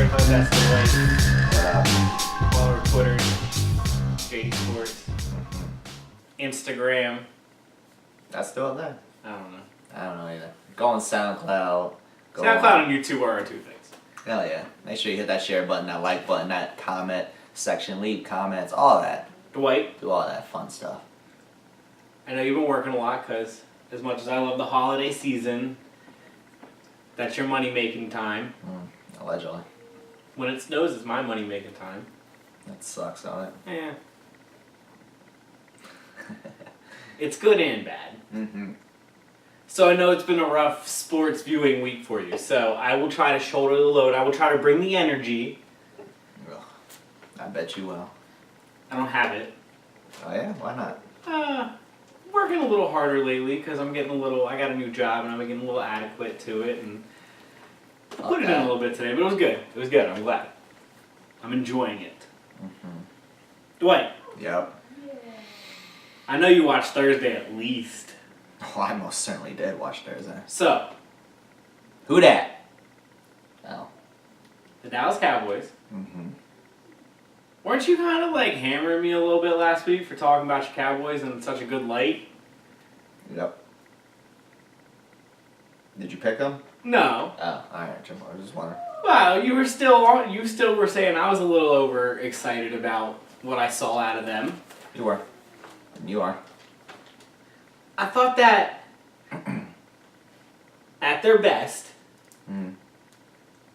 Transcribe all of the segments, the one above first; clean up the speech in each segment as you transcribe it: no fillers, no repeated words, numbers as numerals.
Kareem Hunt, that's Dwight. Follow our Twitter, JD Sports, Instagram. That's still there. I don't know. I don't know either. Go on SoundCloud. SoundCloud and YouTube are our two things. Hell yeah. Make sure you hit that share button, that like button, that comment section, leave comments, all that. Dwight. Do all that fun stuff. I know you've been working a lot because as much as I love the holiday season, that's your money-making time. Allegedly. When it snows, it's my money-making time. That sucks, don't it? Yeah. It's good and bad. Mm-hmm. So I know it's been a rough sports viewing week for you, so I will try to shoulder the load. I will try to bring the energy. Ugh. I bet you will. I don't have it. Oh yeah? Why not? Working a little harder lately because I got a new job and I'm getting a little adequate to it, and I put it in a little bit today, but it was good. It was good. I'm glad. I'm enjoying it. Mm-hmm. Dwight. Yep. I know you watched Thursday at least. Oh, I most certainly did watch Thursday. So. Who dat? Oh. The Dallas Cowboys. Mm-hmm. Weren't you kind of like hammering me a little bit last week for talking about your Cowboys in such a good light? Yep. Did you pick them? No. Oh, alright, Jim. I was just wondering. Well, you still were saying I was a little overexcited about what I saw out of them. You were. You are. I thought that at their best,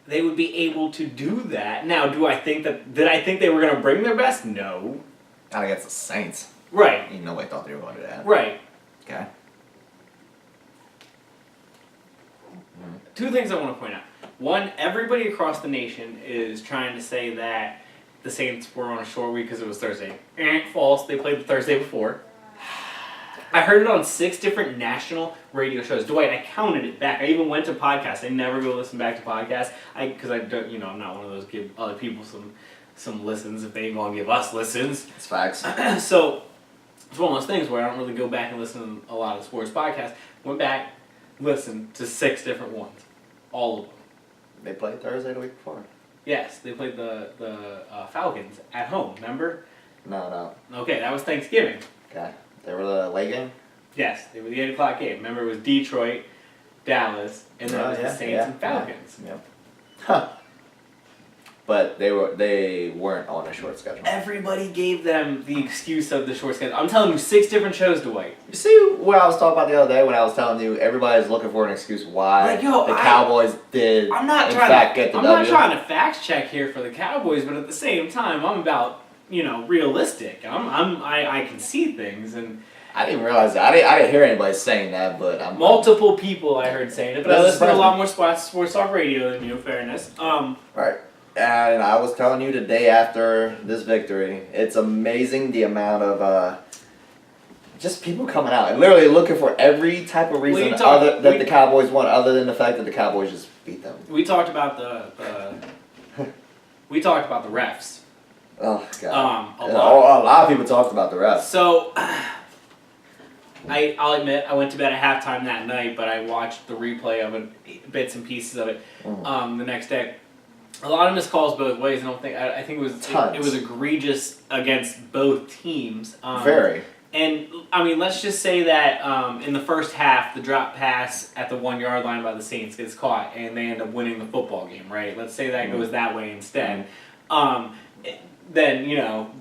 they would be able to do that. Now, did I think they were going to bring their best? No. Not against the Saints. Right. Nobody thought they were going to do that. Right. Okay. Two things I want to point out. One, everybody across the nation is trying to say that the Saints were on a short week because it was Thursday. False. They played the Thursday before. I heard it on 6 different national radio shows. Dwight, I counted it back. I even went to podcasts. I never go listen back to podcasts because I don't. I'm not one of those give other people some listens if they ain't gonna give us listens. It's facts. So it's one of those things where I don't really go back and listen to a lot of sports podcasts. Went back, listened to 6 different ones, all of them. They played Thursday the week before. Yes, they played the Falcons at home. Remember? No. Okay, that was Thanksgiving. Okay. They were the late game? Yes, they were the 8 o'clock game. Remember, it was Detroit, Dallas, and then it was the Saints and Falcons. Yeah. Huh. But they weren't on a short schedule. Everybody gave them the excuse of the short schedule. I'm telling you, 6 different shows, Dwight. You see what I was talking about the other day when I was telling you everybody's looking for an excuse why the Cowboys did get the W? I'm not trying to fact check here for the Cowboys, but at the same time, I'm about realistic. I can see things, and I didn't realize that. I didn't hear anybody saying that, but multiple people I heard saying it. But I listen to a lot more sports talk radio than you. In fairness, right. And I was telling you the day after this victory, it's amazing the amount of just people coming out and literally looking for every type of reason that the Cowboys won, other than the fact that the Cowboys just beat them. We talked about the refs. Oh God! A lot of people talked about the refs. So, I'll admit I went to bed at halftime that night, but I watched the replay of it, bits and pieces of it, the next day. A lot of missed calls both ways. I think it was egregious against both teams. Very. And I mean, let's just say that in the first half, the drop pass at the 1-yard line by the Saints gets caught, and they end up winning the football game. Right? Let's say that goes that way instead. Then,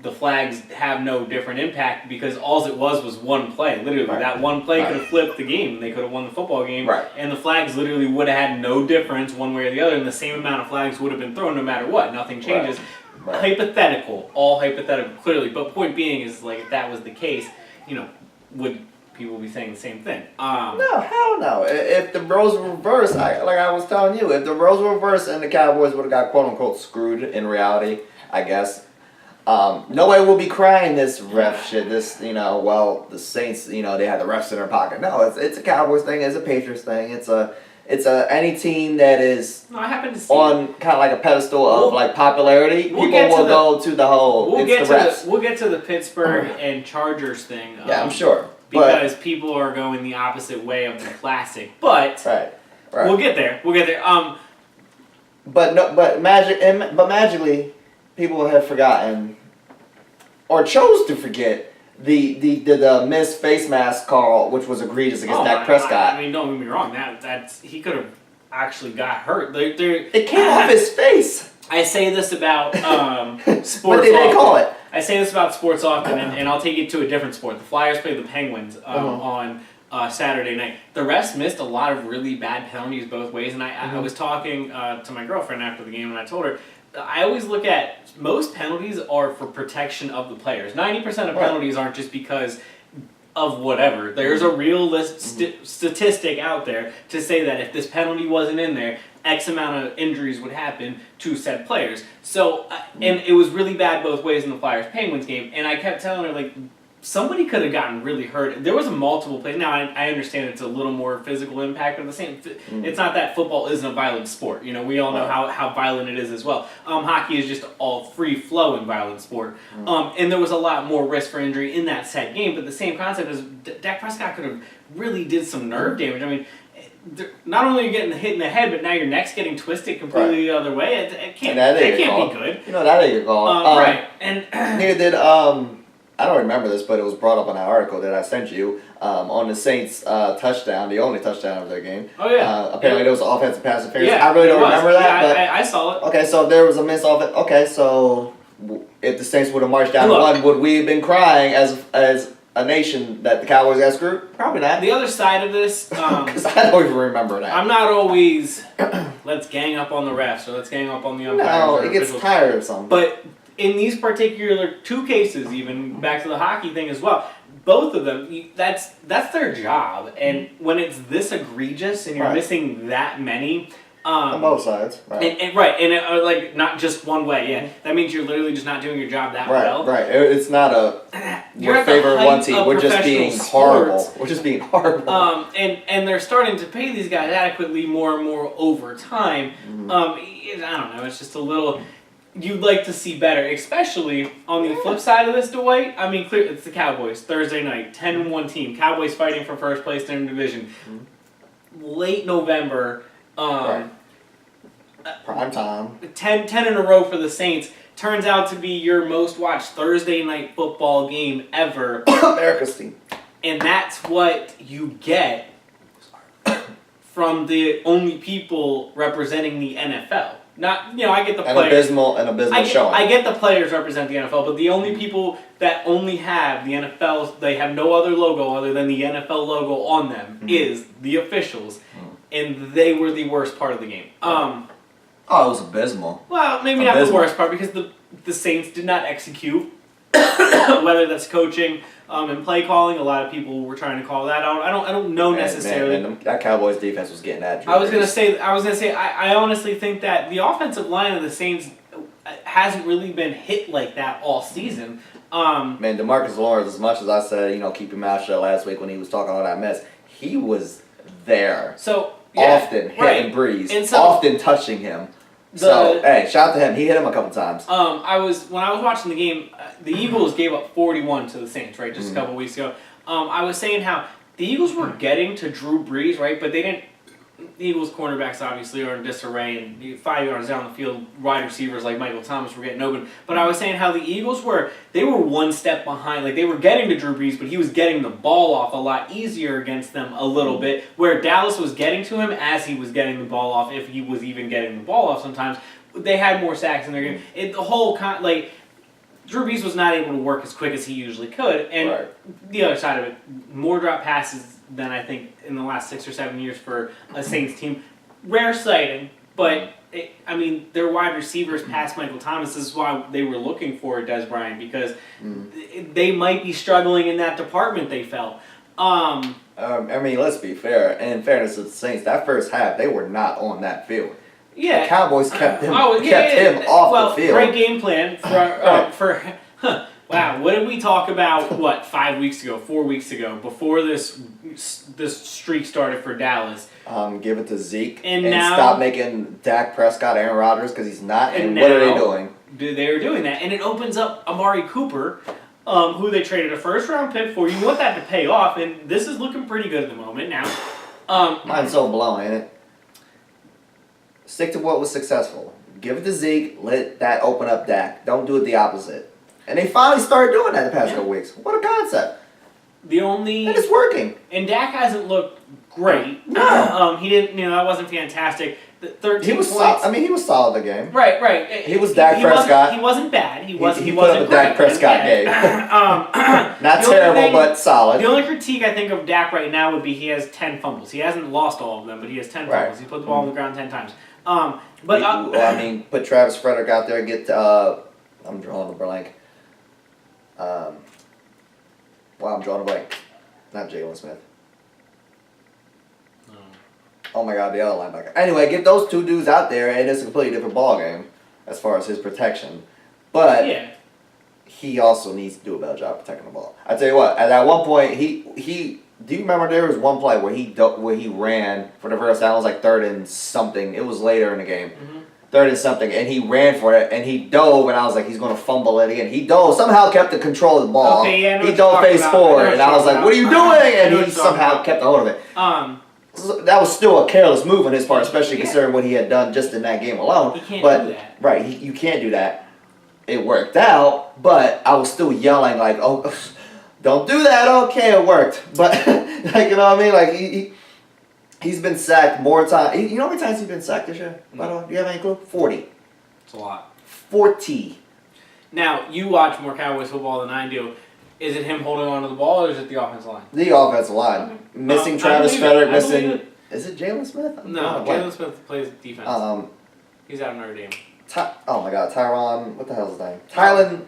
the flags have no different impact because all it was one play. Literally, that one play could have flipped the game and they could have won the football game. Right. And the flags literally would have had no difference one way or the other, and the same amount of flags would have been thrown no matter what. Nothing changes. Right. Hypothetical. All hypothetical, clearly. But point being is, if that was the case, would people be saying the same thing? No, hell no. If the roles were reversed, like I was telling you, if the roles were reversed and the Cowboys would have got quote-unquote screwed in reality, I guess, nobody will be crying this ref shit. The Saints, they had the refs in their pocket. No, it's a Cowboys thing. It's a Patriots thing. It's any team that is on kind of like a pedestal of popularity. People will go to the whole. We'll get to the Pittsburgh and Chargers thing. Yeah, I'm sure. Because people are going the opposite way of the classic, but right. We'll get there. but magically, people have forgotten or chose to forget the missed face mask call, which was egregious against Dak Prescott. I mean, don't get me wrong. That's he could have actually got hurt. It came off his face. I say this about sports. What did they call it? I say this about sports often, and I'll take it to a different sport. The Flyers played the Penguins on Saturday night. The refs missed a lot of really bad penalties both ways, and I was talking to my girlfriend after the game, and I told her, I always look at most penalties are for protection of the players. 90% of penalties aren't just because of whatever. There's a real statistic out there to say that if this penalty wasn't in there, X amount of injuries would happen to said players. So, and it was really bad both ways in the Flyers-Penguins game, and I kept telling her, like, somebody could have gotten really hurt. There was a multiple plays. Now, I understand it's a little more physical impact, but the same, it's not that football isn't a violent sport. You know, we all know how violent it is as well. Hockey is just all free-flowing violent sport. And there was a lot more risk for injury in that said game, but the same concept is Dak Prescott could have really did some nerve damage. I mean, not only are you getting hit in the head, but now your neck's getting twisted completely the other way. It can't be good. You know, that ain't your call. Right. And neither did, I don't remember this, but it was brought up in that article that I sent you on the Saints touchdown, the only touchdown of their game. Oh, yeah. Apparently there was an offensive pass interference. Yeah, I really don't remember that. Yeah, but I saw it. Okay, so there was a missed offense. Okay, so if the Saints would have marched down to one, would we have been crying as a nation that the Cowboys got screwed? Probably not. The other side of this, because I don't even remember that. I'm not always let's gang up on the refs or let's gang up on the umpires. No, it gets tired of something. But in these particular two cases, even back to the hockey thing as well, both of them, that's their job. And when it's this egregious and you're missing that many. On both sides, right? And like not just one way. Yeah, that means you're literally just not doing your job that well. Right. It's not we're favoring one team. We're just being horrible. We're just being horrible. And they're starting to pay these guys adequately more and more over time. I don't know. It's just a little. You'd like to see better, especially on the flip side of this, Dwight. I mean, clear it's the Cowboys Thursday night, 10-1 team. Cowboys fighting for first place in the division. Late November. Prime time. 10 in a row for the Saints. Turns out to be your most watched Thursday night football game ever. America's team. And that's what you get from the only people representing the NFL. Not, I get the players. An abysmal showing. I get the players represent the NFL, but the only people that only have the NFL, they have no other logo other than the NFL logo on them, is the officials. And they were the worst part of the game. It was abysmal. Well, maybe not the worst part because the Saints did not execute. Whether that's coaching and play calling, a lot of people were trying to call that out. I don't know necessarily. Man, that Cowboys defense was getting at you. I was gonna say. I honestly think that the offensive line of the Saints hasn't really been hit like that all season. Man, DeMarcus Lawrence, as much as I said, keep your mouth shut last week when he was talking all that mess, he was there. So. Often hitting Breeze, and often touching him. Hey, shout out to him. He hit him a couple times. When I was watching the game, the Eagles gave up 41 to the Saints, right, just a couple weeks ago. I was saying how the Eagles were getting to Drew Brees, right, but they didn't. The Eagles cornerbacks obviously are in disarray, and 5 yards down the field, wide receivers like Michael Thomas were getting open. But I was saying how the Eagles were one step behind. Like they were getting to Drew Brees, but he was getting the ball off a lot easier against them a little bit. Where Dallas was getting to him as he was getting the ball off, if he was even getting the ball off. Sometimes they had more sacks in their game. Drew Brees was not able to work as quick as he usually could, and the other side of it, more drop passes than I think in the last 6 or 7 years for a Saints team. Rare sighting, but their wide receivers past Michael Thomas. This is why they were looking for Des Bryant, because they might be struggling in that department. They felt. Let's be fair. In fairness to the Saints, that first half they were not on that field. Yeah, the Cowboys kept him off the field. Great game plan for wow, what did we talk about? 4 weeks ago, before this streak started for Dallas? Give it to Zeke and now, stop making Dak Prescott Aaron Rodgers because he's not. And what are they doing? They are doing that, and it opens up Amari Cooper, who they traded a first-round pick for. You want that to pay off, and this is looking pretty good at the moment now. Mine's so blown, ain't it? Stick to what was successful. Give it to Zeke. Let that open up Dak. Don't do it the opposite. And they finally started doing that the past couple weeks. What a concept. And it's working. And Dak hasn't looked great. No. He didn't, that wasn't fantastic. The 13 he was points. he was solid the game. Right. He was Dak Prescott. He wasn't bad. He wasn't put up a Dak Prescott game. Not terrible, but solid. The only critique I think of Dak right now would be he has 10 fumbles. He hasn't lost all of them, but he has 10 fumbles. He put the ball on the ground 10 times. Put Travis Frederick out there. Get I'm drawing a blank. I'm drawing a blank. Not Jalen Smith. Oh my God, the other linebacker. Anyway, get those two dudes out there, and it's a completely different ball game as far as his protection. But he also needs to do a better job protecting the ball. I tell you what, at one point, he do you remember there was one play where he ran for the first down? It was like 3rd and something. It was later in the game. 3rd and something, and he ran for it, and he dove, and I was like, he's going to fumble it again. He dove, somehow kept the control of the ball. Okay, yeah, he dove face forward, and I was like, what are you doing? And he somehow kept a hold of it. So that was still a careless move on his part, especially considering what he had done just in that game alone. He can't do that. Right, you can't do that. It worked out, but I was still yelling like, oh, don't do that. Okay, it worked. But, you know what I mean? Like, he's been sacked more times. You know how many times he's been sacked this year? By the way, do you have any clue? 40. It's a lot. 40. Now, you watch more Cowboys football than I do. Is it him holding on to the ball, or is it the offensive line? The offensive line. Missing Travis Frederick, missing... Is it Jalen Smith? No, Jalen Smith plays defense. He's out of Notre Dame. Oh my God, Tyron... What the hell's his name? Tylen...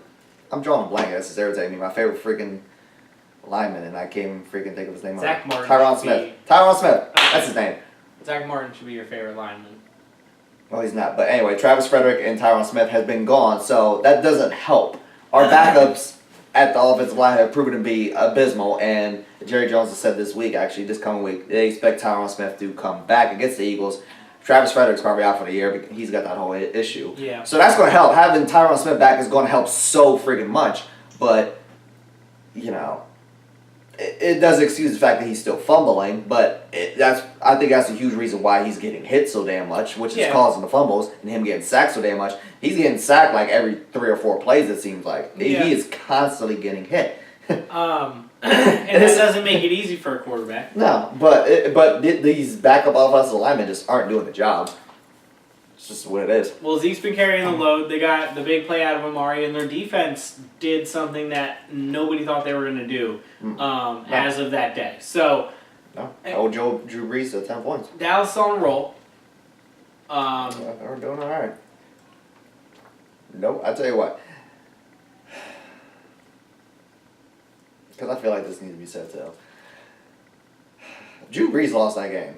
I'm drawing a blank. This is irritating me. My favorite freaking lineman, and I can't even freaking think of his name. Zach Martin. Tyron Smith. Tyron Smith. That's his name. Zach Martin should be your favorite lineman. Well, he's not. But anyway, Travis Frederick and Tyron Smith has been gone, so that doesn't help. Our backups at the offensive line have proven to be abysmal, and Jerry Jones has said this week, actually, this coming week, they expect Tyron Smith to come back against the Eagles. Travis Frederick's probably out for the year because he's got that whole issue. Yeah. So that's going to help. Having Tyron Smith back is going to help so freaking much, but, it doesn't excuse the fact that he's still fumbling, but I think that's a huge reason why he's getting hit so damn much, which is causing the fumbles, and him getting sacked so damn much. He's getting sacked like every 3 or 4 plays, it seems like. Yeah. He is constantly getting hit. And that doesn't make it easy for a quarterback. No, but these backup offensive linemen just aren't doing the job. It's just what it is. Well, Zeke's been carrying the load. They got the big play out of Amari, and their defense did something that nobody thought they were going to do as of that day. So, Drew Brees at 10 points. Dallas on a roll. They're doing all right. Nope, I tell you what. Because I feel like this needs to be said too. Drew Brees lost that game.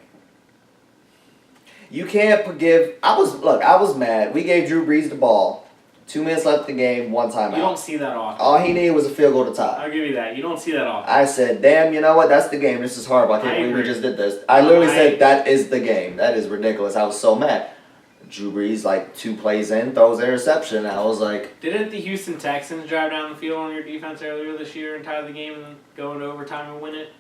You can't forgive. I was mad. We gave Drew Brees the ball. 2 minutes left in the game, 1 timeout. You don't see that often. All he needed was a field goal to tie. I'll give you that. You don't see that often. I said, damn, you know what? That's the game. This is horrible. I can't believe we just did this. I literally said, that is the game. That is ridiculous. I was so mad. Drew Brees, 2 plays in, throws an interception. I was like... Didn't the Houston Texans drive down the field on your defense earlier this year and tie the game and go into overtime and win it?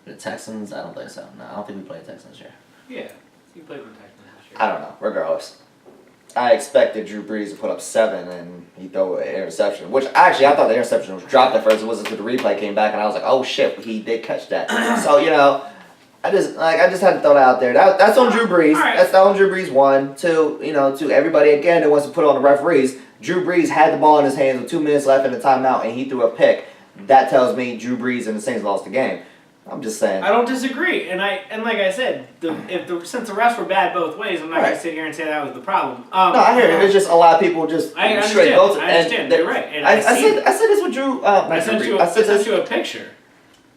The Texans? I don't think so. No, I don't think we played Texans this year. Yeah, you played the Texans this year. I don't know. Regardless. I expected Drew Brees to put up 7 and he throw an interception. Which, actually, I thought the interception was dropped at first. It wasn't until the replay came back and I was like, oh shit, he did catch that. So, I just had to throw that out there. That's on Drew Brees. Right. That's on Drew Brees. 1, 2, to everybody again that wants to put on the referees. Drew Brees had the ball in his hands with 2 minutes left in the timeout and he threw a pick. That tells me Drew Brees and the Saints lost the game. I'm just saying. I don't disagree, and like I said, since the refs were bad both ways, I'm not going to sit here and say that was the problem. No, I hear it. It's just a lot of people just I straight go to. I understand. You're right. And I said this with Drew. I sent you a picture.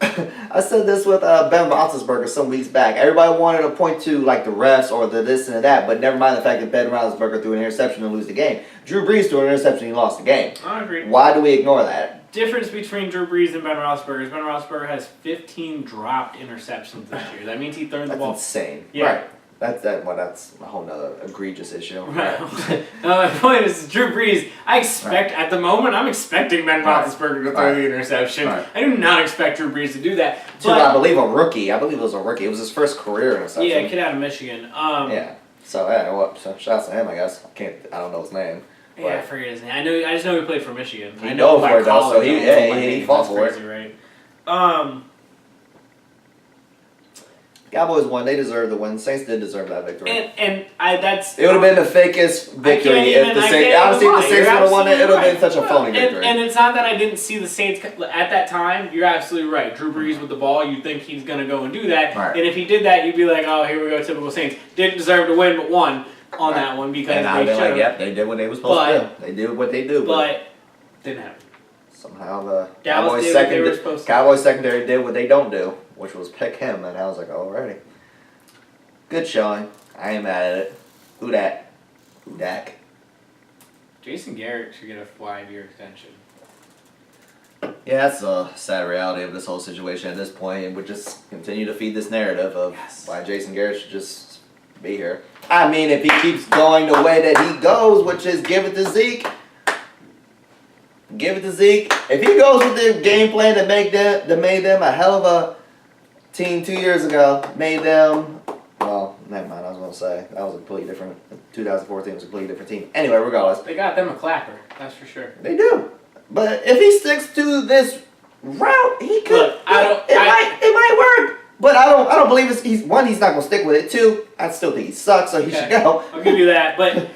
I said this with Ben Roethlisberger some weeks back. Everybody wanted to point to the refs or the this and that, but never mind the fact that Ben Roethlisberger threw an interception and lose the game. Drew Brees threw an interception and he lost the game. I agree. Why do we ignore that? Difference between Drew Brees and Ben Roethlisberger is Ben Roethlisberger has 15 dropped interceptions this year. That means he threw the ball. That's insane. Yeah. Right. That's a whole nother egregious issue. Right. My point is, Drew Brees, at the moment, I'm expecting Ben Roethlisberger to throw the interception. Right. I do not expect Drew Brees to do that. I believe a rookie. I believe it was a rookie. It was his first career interception. Yeah, a kid out of Michigan. Yeah. So yeah, well, so shouts to him, I guess. I don't know his name. Yeah, I forget his name. I just know he played for Michigan. He I know for it though, so he fought for it. Right. Cowboys won. They deserved the win. Saints did deserve that victory. And that's it would have been the fakest victory if the Saints. Honestly, if the Saints would have won it, it would have been such a phony victory. And it's not that I didn't see the Saints at that time. You're absolutely right. Drew Brees with the ball, you'd think he's going to go and do that. Right. And if he did that, you'd be like, oh, here we go, typical Saints. Didn't deserve to win, but won on that one because and I'd been like, yep, they did what they were supposed to do. They did what they do. But didn't happen. Somehow the Cowboys secondary did what they don't do, which was pick him, and I was like, alrighty. Good showing. I ain't mad at it. Who dat? Who dak? Jason Garrett should get a 5-year extension. Yeah, that's a sad reality of this whole situation at this point, and would just continue to feed this narrative of why Jason Garrett should just be here. I mean, if he keeps going the way that he goes, which is give it to Zeke. Give it to Zeke. If he goes with the game plan that made them a hell of a team 2 years ago, made them. Well, never mind. I was gonna say that was a completely different. 2014 was a completely different team. Anyway, regardless, they got them a clapper. That's for sure. They do. But if he sticks to this route, he could. Look, it might work. But I don't believe he's not gonna stick with it. 2, I still think he sucks, so he should go. I'll give you that, but.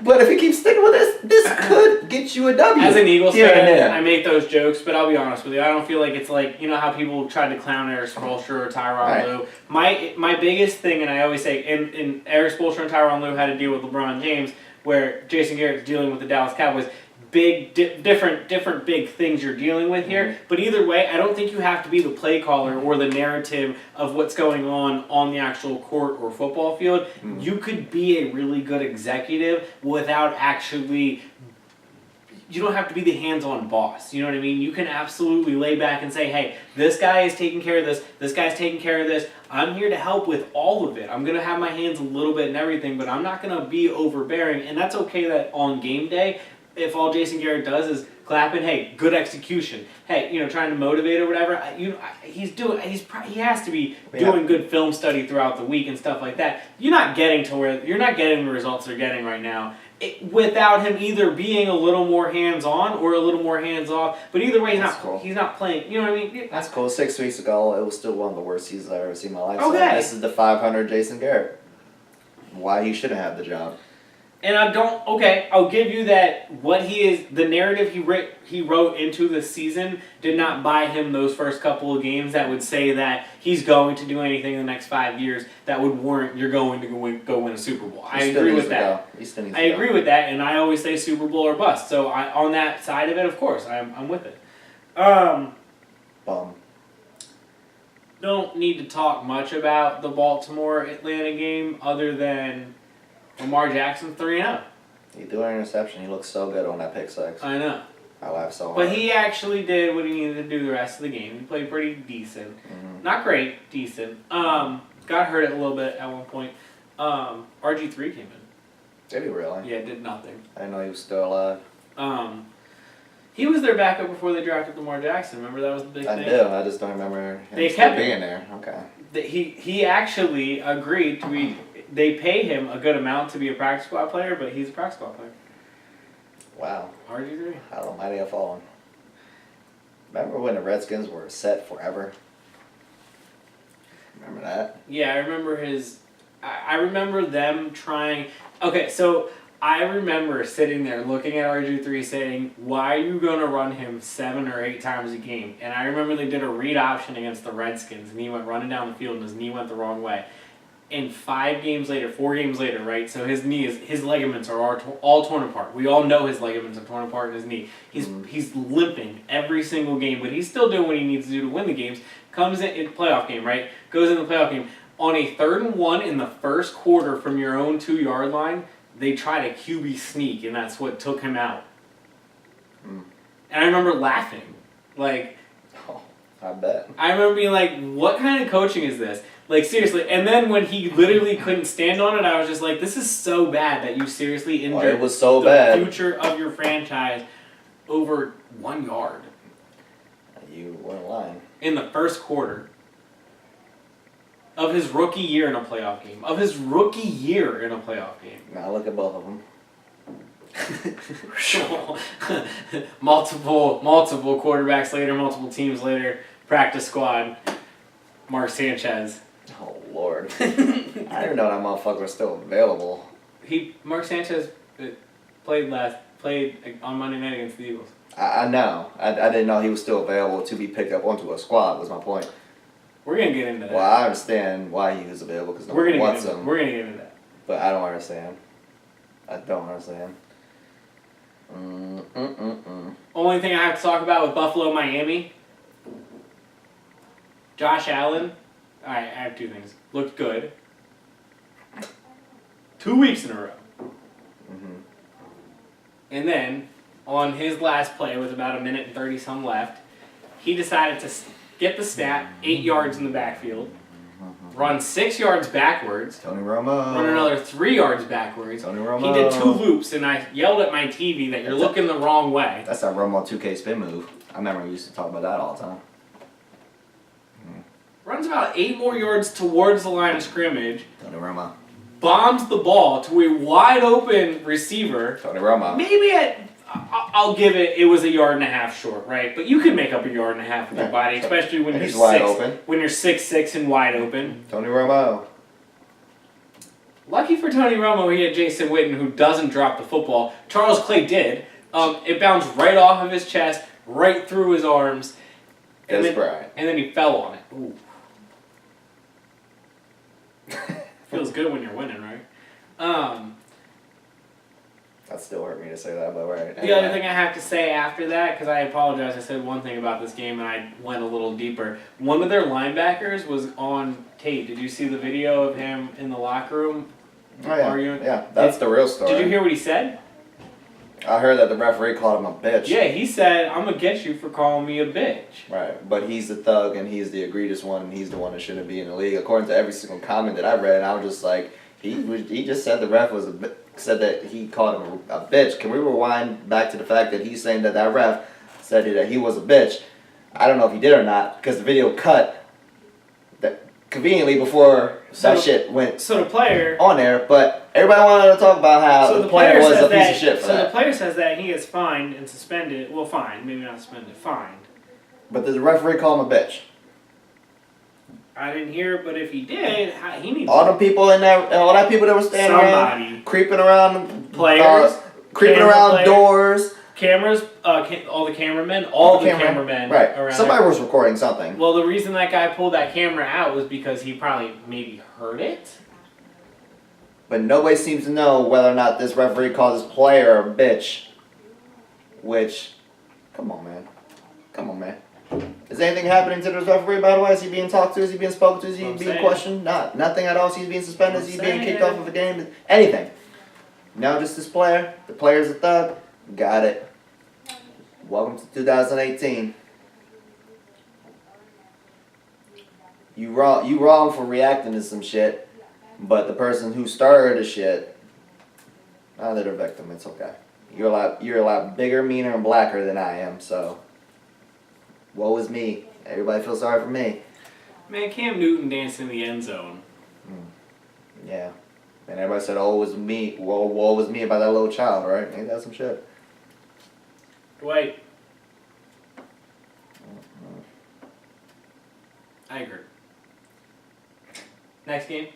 But if he keeps sticking with this could get you a W. As an Eagles fan, I make those jokes, but I'll be honest with you. I don't feel like it's like, you know how people tried to clown Eric Spoelstra or Tyronn Lue. My biggest thing, and I always say, and Eric Spoelstra and Tyronn Lue had to deal with LeBron James, where Jason Garrett's dealing with the Dallas Cowboys. Different big things you're dealing with here. But either way, I don't think you have to be the play caller or the narrative of what's going on the actual court or football field. You could be a really good executive without actually. You don't have to be the hands-on boss. You know what I mean? You can absolutely lay back and say, hey, this guy is taking care of this guy's taking care of this. I'm here to help with all of it. I'm going to have my hands a little bit in everything, but I'm not going to be overbearing. And that's okay that on game day, if all Jason Garrett does is clapping, hey, good execution. Hey, trying to motivate or whatever. He has to be doing good film study throughout the week and stuff like that. You're not getting the results they're getting right now without him either being a little more hands-on or a little more hands-off. But either way, he's not playing. You know what I mean? That's cool. 6 weeks ago, it was still one of the worst seasons I've ever seen in my life. Okay. So this is the 500 Jason Garrett. Why he shouldn't have the job. And I'll give you that the narrative he wrote into the season did not buy him those first couple of games that would say that he's going to do anything in the next 5 years that would warrant you're going to go win a Super Bowl. I agree with that. I agree with that, and I always say Super Bowl or bust. So on that side of it, of course, I'm with it. Don't need to talk much about the Baltimore-Atlanta game other than Lamar Jackson 3-0. He threw an interception. He looked so good on that pick six. I know. I laughed so hard. But he actually did what he needed to do the rest of the game. He played pretty decent. Mm-hmm. Not great, decent. Got hurt a little bit at one point. RG3 came in. Did he really? Yeah, did nothing. I didn't know he was still alive. He was their backup before they drafted Lamar Jackson. Remember that was the big thing? I do. I just don't remember him still being there. Okay. He actually agreed to be... They pay him a good amount to be a practice squad player, but he's a practice squad player. Wow. RG3. How almighty have fallen. Remember when the Redskins were set forever? Remember that? Yeah, I remember I remember them trying... Okay, so I remember sitting there looking at RG3 saying, why are you going to run him 7 or 8 times a game? And I remember they did a read option against the Redskins, and he went running down the field, and his knee went the wrong way. And 4 games later, right? So his ligaments are all torn apart. We all know his ligaments are torn apart in his knee. He's limping every single game, but he's still doing what he needs to do to win the games. Comes in playoff game, right? Goes in the playoff game. On a 3rd and 1 in the first quarter from your own 2-yard line, they tried a QB sneak, and that's what took him out. And I remember laughing. Like... Oh, I bet. I remember being like, what kind of coaching is this? Like, seriously. And then when he literally couldn't stand on it, I was just like, this is so bad that you seriously injured the future of your franchise over 1 yard. You weren't lying. In the first quarter. of his rookie year in a playoff game. Of his rookie year in a playoff game. Now look at both of them. multiple quarterbacks later, multiple teams later, practice squad, Mark Sanchez. Oh Lord. I didn't know that motherfucker was still available. Mark Sanchez played on Monday night against the Eagles. I know. I didn't know he was still available to be picked up onto a squad, was my point. We're going to get into that. Well, I understand why he was available because no one wants him. We're going to get into that. But I don't understand. I don't understand. Only thing I have to talk about with Buffalo, Miami. Josh Allen. Alright, I have two things. Looked good. 2 weeks in a row. Mm-hmm. And then, on his last play with about 1:30 some left, he decided to get the snap, 8 yards in the backfield, run 6 yards backwards, Tony Romo. run another 3 yards backwards. Tony Romo. He did 2 loops, and I yelled at my TV that you're looking the wrong way. That's that Romo 2K spin move. I remember we used to talk about that all the time. Runs about 8 more yards towards the line of scrimmage. Tony Romo. Bombs the ball to a wide open receiver. Tony Romo. Maybe I'll give it was 1.5 yards short, right? But you can make up 1.5 yards with your body, especially when you're wide open. When you're 6'6" and wide open. Tony Romo. Lucky for Tony Romo, he had Jason Witten, who doesn't drop the football. Charles Clay did. It bounced right off of his chest, right through his arms, and then he fell on it. Ooh. Feels good when you're winning, right? That still hurt me to say that, but right. The other thing I have to say after that, because I apologize, I said one thing about this game and I went a little deeper. One of their linebackers was on tape. Did you see the video of him in the locker room arguing? Yeah, that's the real story. Did you hear what he said? I heard that the referee called him a bitch. Yeah, he said, "I'm gonna get you for calling me a bitch." Right, but he's the thug and he's the egregious one and he's the one that shouldn't be in the league. According to every single comment that I read, I was just like, he just said the ref was said that he called him a bitch. Can we rewind back to the fact that he's saying that ref said that he was a bitch? I don't know if he did or not because the video cut that conveniently before that shit went so the player on there, but everybody wanted to talk about how the player was a piece of shit for that. So the player says that he gets fined and suspended. Well, fined, maybe not suspended, fined. But the referee called him a bitch. I didn't hear, but if he did, he needs all the people in there, all that people that were standing around, creeping around players, creeping around doors, cameras, all the cameramen, all the cameramen. Right. Around somebody there. was recording something. Well, the reason that guy pulled that camera out was because he probably maybe heard it. But nobody seems to know whether or not this referee called this player a bitch. Which, come on, man. Is anything happening to this referee, by the way? Is he being talked to? Is he being spoken to? Is he being questioned? Nothing at all. Is he being suspended? Is he being kicked off of the game? Anything. Now just this player. The player's a thug. Got it. Welcome to 2018. You wrong for reacting to some shit, but the person who started the shit, they're the victim. It's okay. You're a lot bigger, meaner, and blacker than I am. So, woe is me. Everybody feels sorry for me. Man, Cam Newton danced in the end zone. Yeah, and everybody said, "Oh, it was me." Well, woe was me about that little child, right? Ain't that some shit? Dwight. I agree. Next game.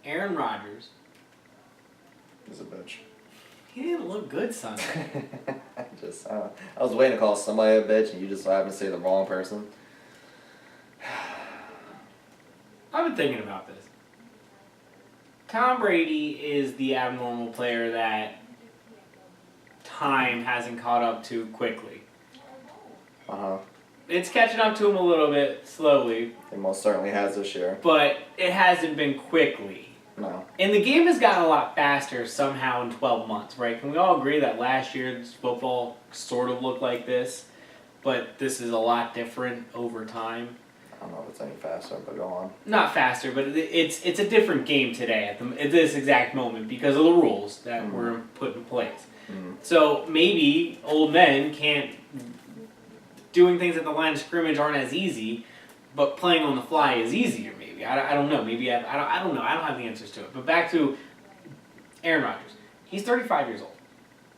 Aaron Rodgers. He's a bitch. He didn't look good Sunday. I was waiting to call somebody a bitch, and you just so happened to say the wrong person. I've been thinking about this. Tom Brady is the abnormal player that time hasn't caught up to quickly. It's catching up to him a little bit slowly. It most certainly has this year. But it hasn't been quickly. No. And the game has gotten a lot faster somehow in 12 months, right? Can we all agree that last year's football sort of looked like this, but this is a lot different over time? I don't know if it's any faster, but go on. Not faster, but it's a different game today at this exact moment because of the rules that were put in place. So maybe old men can't doing things at the line of scrimmage aren't as easy, but playing on the fly is easier. Maybe I don't know. Maybe I don't know. I don't have the answers to it. But back to Aaron Rodgers. He's 35 years old.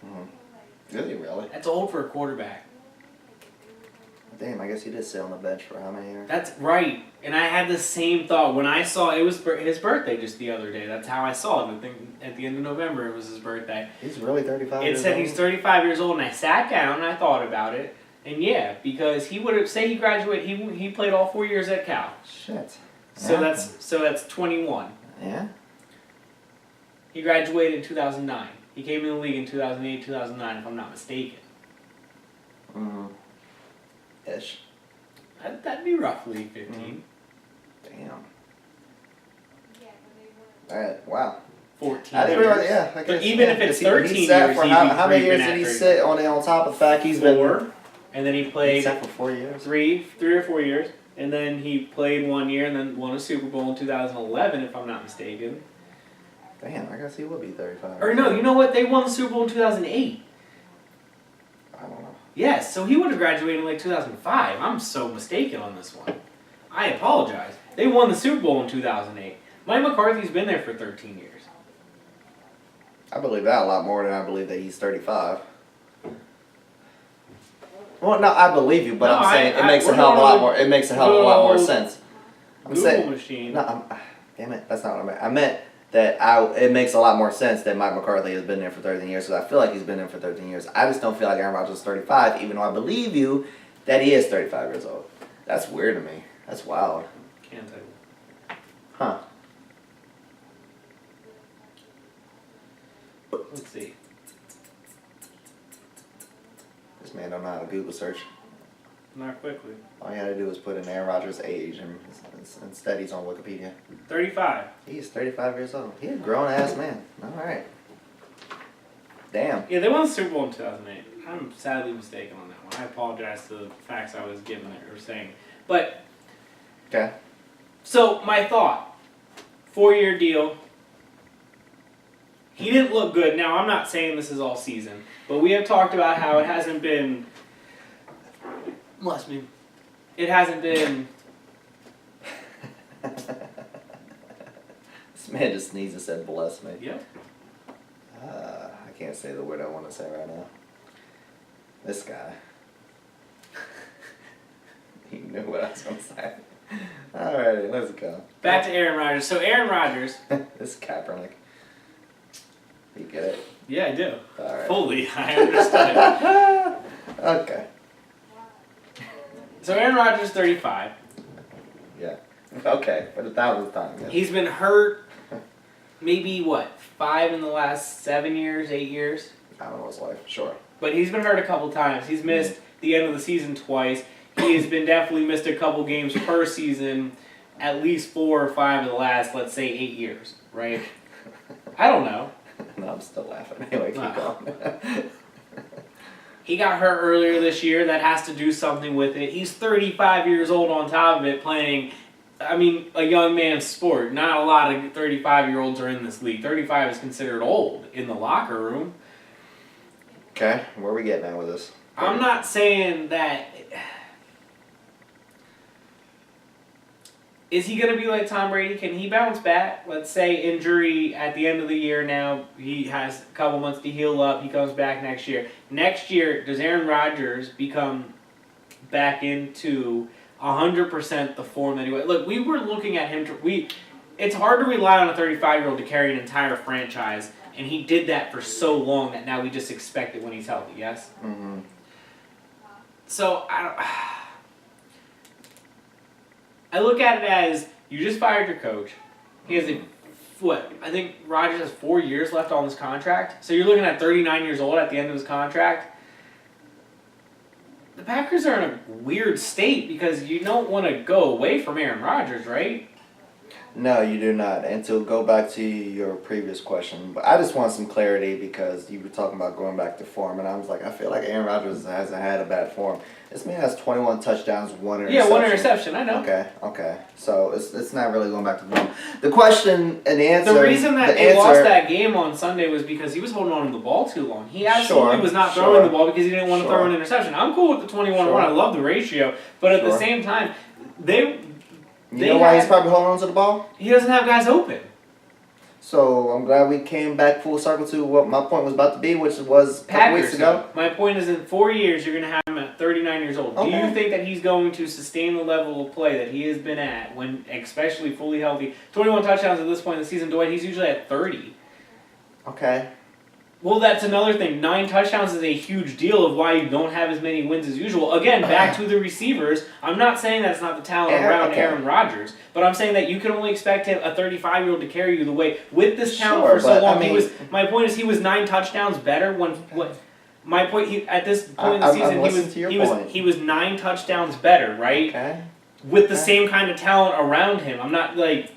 Mm-hmm. Is he really? That's old for a quarterback. Damn, I guess he did sit on the bench for how many years? That's right. And I had the same thought when I saw it was his birthday just the other day. That's how I saw it. I think at the end of November it was his birthday. He's really 35 It years said old? he's 35 years old, and I sat down and I thought about it. And yeah, because he would have say he graduated. He played all 4 years at Cal. Shit. So Yeah. that's 21. Yeah. He graduated in 2009. He came in the league in 2008, 2009, if I'm not mistaken. Mm-hmm. Ish. That'd be roughly 15. Damn. Alright, wow. 14 I didn't years. realize, yeah. I But guess, even yeah, if it's 'cause 13 he sat years, for he'd how, be how many years creeping did he after sit on top of the fact he's been... 4, and then he He played sat for 4 years? three or 4 years, and then he played 1 year and then won a Super Bowl in 2011, if I'm not mistaken. Damn, I guess he would be 35. Or no, you know what? They won the Super Bowl in 2008. I don't know. Yes, so he would have graduated in like 2005. I'm so mistaken on this one. I apologize. They won the Super Bowl in 2008. Mike McCarthy's been there for 13 years. I believe that a lot more than I believe that he's 35. Well, no, I believe you, but No, I'm saying it makes a we're hell of a going lot to more. It makes a hell of a lot more Google- sense. I'm Google saying, machine. no, damn it, that's not what I meant. I meant that it makes a lot more sense that Mike McCarthy has been there for 13 years. Because I feel like he's been there for 13 years. I just don't feel like Aaron Rodgers is 35, even though I believe you that he is 35 years old. That's weird to me. That's wild. Can't tell you. Huh. Let's see. This man don't know how to Google search. Not quickly. All you had to do was put in Aaron Rodgers' age, and instead he's on Wikipedia. 35. He's 35 years old. He's a grown-ass man. All right. Damn. Yeah, they won the Super Bowl in 2008. I'm sadly mistaken on that one. I apologize to the facts I was given or saying. But, Okay. so my thought, 4-year deal. He didn't look good. Now, I'm not saying this is all season, but we have talked about how it hasn't been, bless me, it hasn't been, This man just sneezed and said, bless me. yep. I can't say the word I want to say right now. This guy. He knew what I was going to say. Alrighty, let's go. Back to Aaron Rodgers. So Aaron Rodgers. This is Kaepernick. You get it? Yeah, I do. Alright. Fully, I understood it. Okay. So Aaron Rodgers, 35. Yeah. Okay, for the 1,000th time. Yeah. He's been hurt maybe, 5 in the last 7 years, 8 years? I don't know his life. Sure. But he's been hurt a couple times. He's missed the end of the season twice. He has been definitely missed a couple games per season, at least 4 or 5 of the last, let's say, 8 years, right? I don't know. No, I'm still laughing. Anyway, keep going. He got hurt earlier this year. That has to do something with it. He's 35 years old on top of it, playing, a young man's sport. Not a lot of 35-year-olds are in this league. 35 is considered old in the locker room. Okay, where are we getting at with this? I'm not saying that... Is he going to be like Tom Brady? Can he bounce back? Let's say injury at the end of the year now. He has a couple months to heal up. He comes back next year. Next year, does Aaron Rodgers become back into 100% the form that he was? Look, we were looking at him. It's hard to rely on a 35-year-old to carry an entire franchise, and he did that for so long that now we just expect it when he's healthy, yes? Mm-hmm. So, I look at it as, you just fired your coach. He has I think Rodgers has 4 years left on his contract. So you're looking at 39 years old at the end of his contract. The Packers are in a weird state because you don't want to go away from Aaron Rodgers, right? No, you do not. And to go back to your previous question, but I just want some clarity because you were talking about going back to form, and I was like, I feel like Aaron Rodgers hasn't had a bad form. This man has 21 touchdowns, 1 interception. Yeah, 1 interception, I know. Okay. So it's not really going back to form. The question and the answer. The reason that they lost that game on Sunday was because he was holding on to the ball too long. He absolutely was not throwing the ball because he didn't want to throw an interception. I'm cool with the 21-1. I love the ratio, but at the same time, You know why he's probably holding on to the ball? He doesn't have guys open. So I'm glad we came back full circle to what my point was about to be, which was a couple weeks ago. My point is in 4 years, you're going to have him at 39 years old. Okay. Do you think that he's going to sustain the level of play that he has been at, when especially fully healthy? 21 touchdowns at this point in the season, Dwight, he's usually at 30. Okay. Well, that's another thing. 9 touchdowns is a huge deal of why you don't have as many wins as usual. Again, back to the receivers. I'm not saying that's not the talent around Aaron Rodgers, but I'm saying that you can only expect him, a 35-year-old, to carry you the way with this talent for so long. My point is, he was 9 touchdowns better when. My point. At this point in the season, he was 9 touchdowns better, right? Okay. With the same kind of talent around him. I'm not like.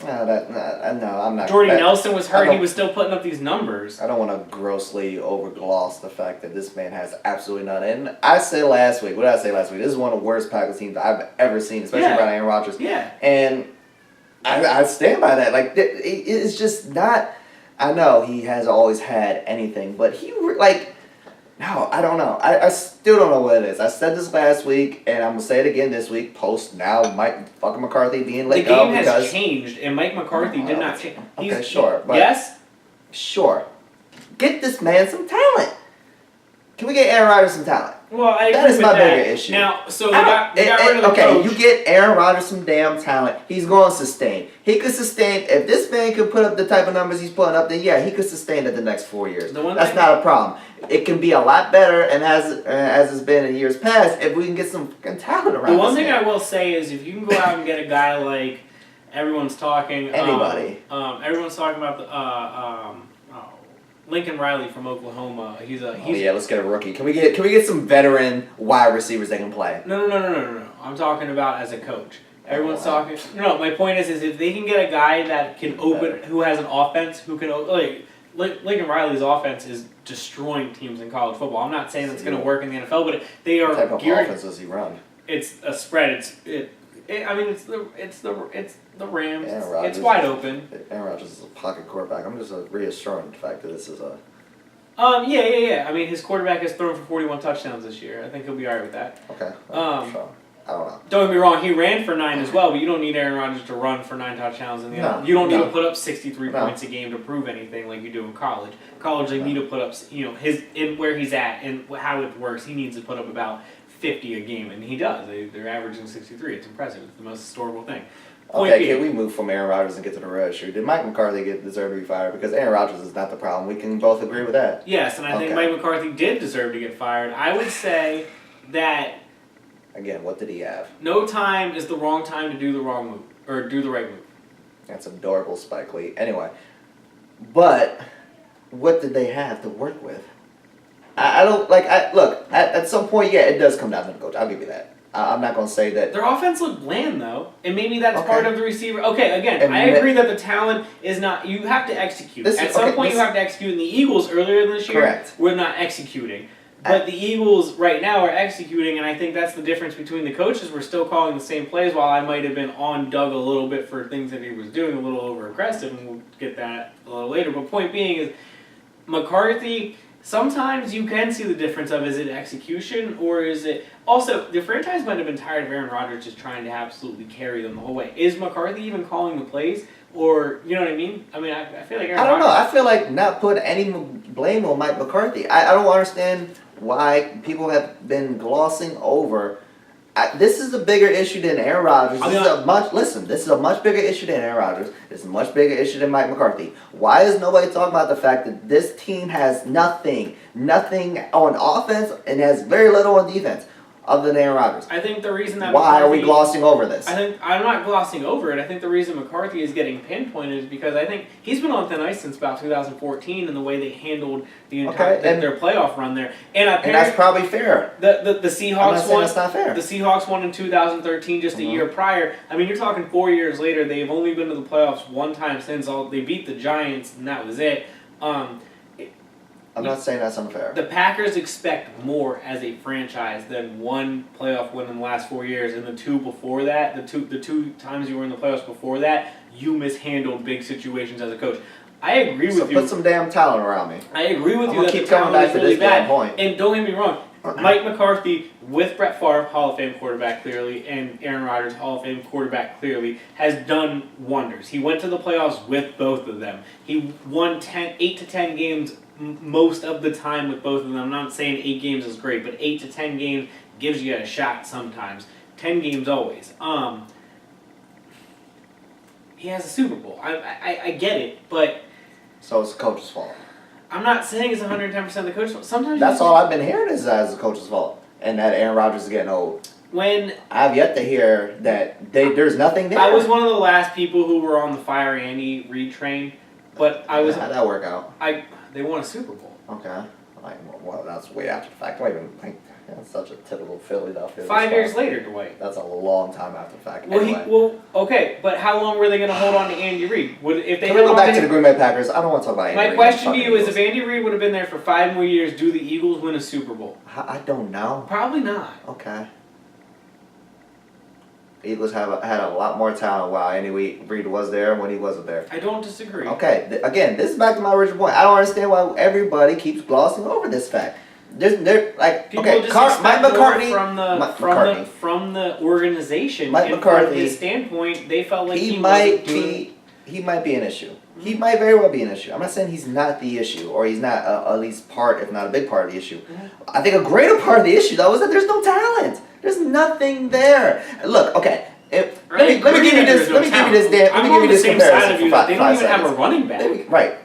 No, I'm not. Jordy Nelson was hurt. He was still putting up these numbers. I don't want to grossly overgloss the fact that this man has absolutely none. And I said last week, what did I say last week? This is one of the worst Packers teams I've ever seen, especially around Aaron Rodgers. Yeah. And I stand by that. Like, it's just not. I know he has always had anything, but no, I don't know. I still don't know what it is. I said this last week, and I'm going to say it again this week, post now Mike fucking McCarthy being let go. The game has changed, and Mike McCarthy did not change. Okay, sure. But yes? Sure. Get this man some talent. Can we get Aaron Rodgers some talent? Well, I agree that is with my that. bigger issue. Now, so they got rid of the coach. You get Aaron Rodgers some damn talent. He's going to sustain. He could sustain. If this man could put up the type of numbers he's putting up, then yeah, he could sustain it the next 4 years. That's not a problem. It can be a lot better, and as it's been in years past, if we can get some fucking talent around. The one thing I will say is, if you can go out and get a guy like everyone's talking, anybody, everyone's talking about the Lincoln Riley from Oklahoma. Let's get a rookie. Can we get some veteran wide receivers that can play? No. I'm talking about as a coach. Everyone's talking. No, my point is if they can get a guy that can open, who has an offense, who can Lincoln Riley's offense is destroying teams in college football. I'm not saying it's going to work in the NFL, but they are. What type of offense does he run? It's a spread. It's the Rams. It's wide open. Aaron Rodgers is a pocket quarterback. I'm just reassuring the fact that this is a. Yeah. I mean, his quarterback has thrown for 41 touchdowns this year. I think he'll be alright with that. Okay. So, I don't know. Don't get me wrong. He ran for 9 as well, but you don't need Aaron Rodgers to run for 9 touchdowns in the NFL. You don't need to put up 63 points a game to prove anything like you do in college. College, they need to put up, where he's at and how it works. He needs to put up about 50 a game, and he does. They're averaging 63. It's impressive. It's the most historical thing. Can we move from Aaron Rodgers and get to the real issue? Did Mike McCarthy deserve to be fired? Because Aaron Rodgers is not the problem. We can both agree with that. Yes, and I think Mike McCarthy did deserve to get fired. I would say that... Again, what did he have? No time is the wrong time to do the wrong move, or do the right move. That's adorable, Spike Lee. Anyway, but what did they have to work with? Look, at some point, yeah, it does come down to the coach. I'll give you that. I'm not going to say that. Their offense looked bland, though. And maybe that's part of the receiver. Okay, again, I agree that the talent is not... You have to execute. At some point, you have to execute. And the Eagles, earlier this year, were not executing. But the Eagles, right now, are executing, and I think that's the difference between the coaches. We're still calling the same plays, while I might have been on Doug a little bit for things that he was doing, a little over-aggressive, and we'll get that a little later. But point being is, McCarthy... Sometimes you can see the difference of, is it execution or is it... Also, the franchise might have been tired of Aaron Rodgers just trying to absolutely carry them the whole way. Is McCarthy even calling the plays? Or, you know what I mean? I mean, I feel like Aaron I don't know. I feel like not put any blame on Mike McCarthy. I don't understand why people have been glossing over... this is a bigger issue than Aaron Rodgers. This is a much bigger issue than Aaron Rodgers. It's a much bigger issue than Mike McCarthy. Why is nobody talking about the fact that this team has nothing on offense and has very little on defense? other than Aaron Rodgers? I think the reason that Why are we McCarthy- glossing over this? I think I'm not glossing over it. I think the reason McCarthy is getting pinpointed is because I think he's been on thin ice since about 2014 in the way they handled the entire their playoff run there. And that's probably fair. The Seahawks I'm not saying won. that's not fair. The Seahawks won in 2013, just a year prior. I mean, you're talking 4 years later. They've only been to the playoffs one time since. They beat the Giants, and that was it. I'm not saying that's unfair. The Packers expect more as a franchise than one playoff win in the last 4 years, and the two before that, the two times you were in the playoffs before that, you mishandled big situations as a coach. I agree with you. So put some damn talent around me. I agree with you that keep the coming talent back is to really this damn bad. point. And don't get me wrong, Mike McCarthy with Brett Favre, Hall of Fame quarterback clearly, and Aaron Rodgers, Hall of Fame quarterback clearly, has done wonders. He went to the playoffs with both of them. He won 8 to 10 games most of the time with both of them. I'm not saying 8 games is great, but 8 to 10 games gives you a shot sometimes. 10 games always. He has a Super Bowl. I get it, but So it's the coach's fault. I'm not saying it's 110% the coach's fault. Sometimes That's all I've been hearing is that it's the coach's fault, and that Aaron Rodgers is getting old. When I've yet to hear that there's nothing there. I was one of the last people who were on the Fire Andy Reid train, but I was. How'd that work out? They won a Super Bowl. Okay. Well, that's way after the fact. Don't even think that's such a typical Philadelphia. 5 years later, Dwight. That's a long time after the fact. Well, anyway. Okay, but how long were they going to hold on to Andy Reid? If they Can we go back to the Green Bay Packers? I don't want to talk about Andy My Reid. question to you is, if Andy Reid would have been there for 5 more years, do the Eagles win a Super Bowl? I don't know. Probably not. Okay. Eagles had a lot more talent while Andy Reid was there when he wasn't there. I don't disagree. Okay, again, this is back to my original point. I don't understand why everybody keeps glossing over this fact. They're like, People okay, just Mike expect more McCarthy from the organization. Mike and McCarthy, from his standpoint, they felt like he might be an issue. He might very well be an issue. I'm not saying he's not the issue, or he's not at least part, if not a big part of the issue. I think a greater part of the issue, though, is that there's no talent. There's nothing there. Look, okay. Let me give you this. Let me give you this comparison for 5 They don't even have a seconds. running back. Right.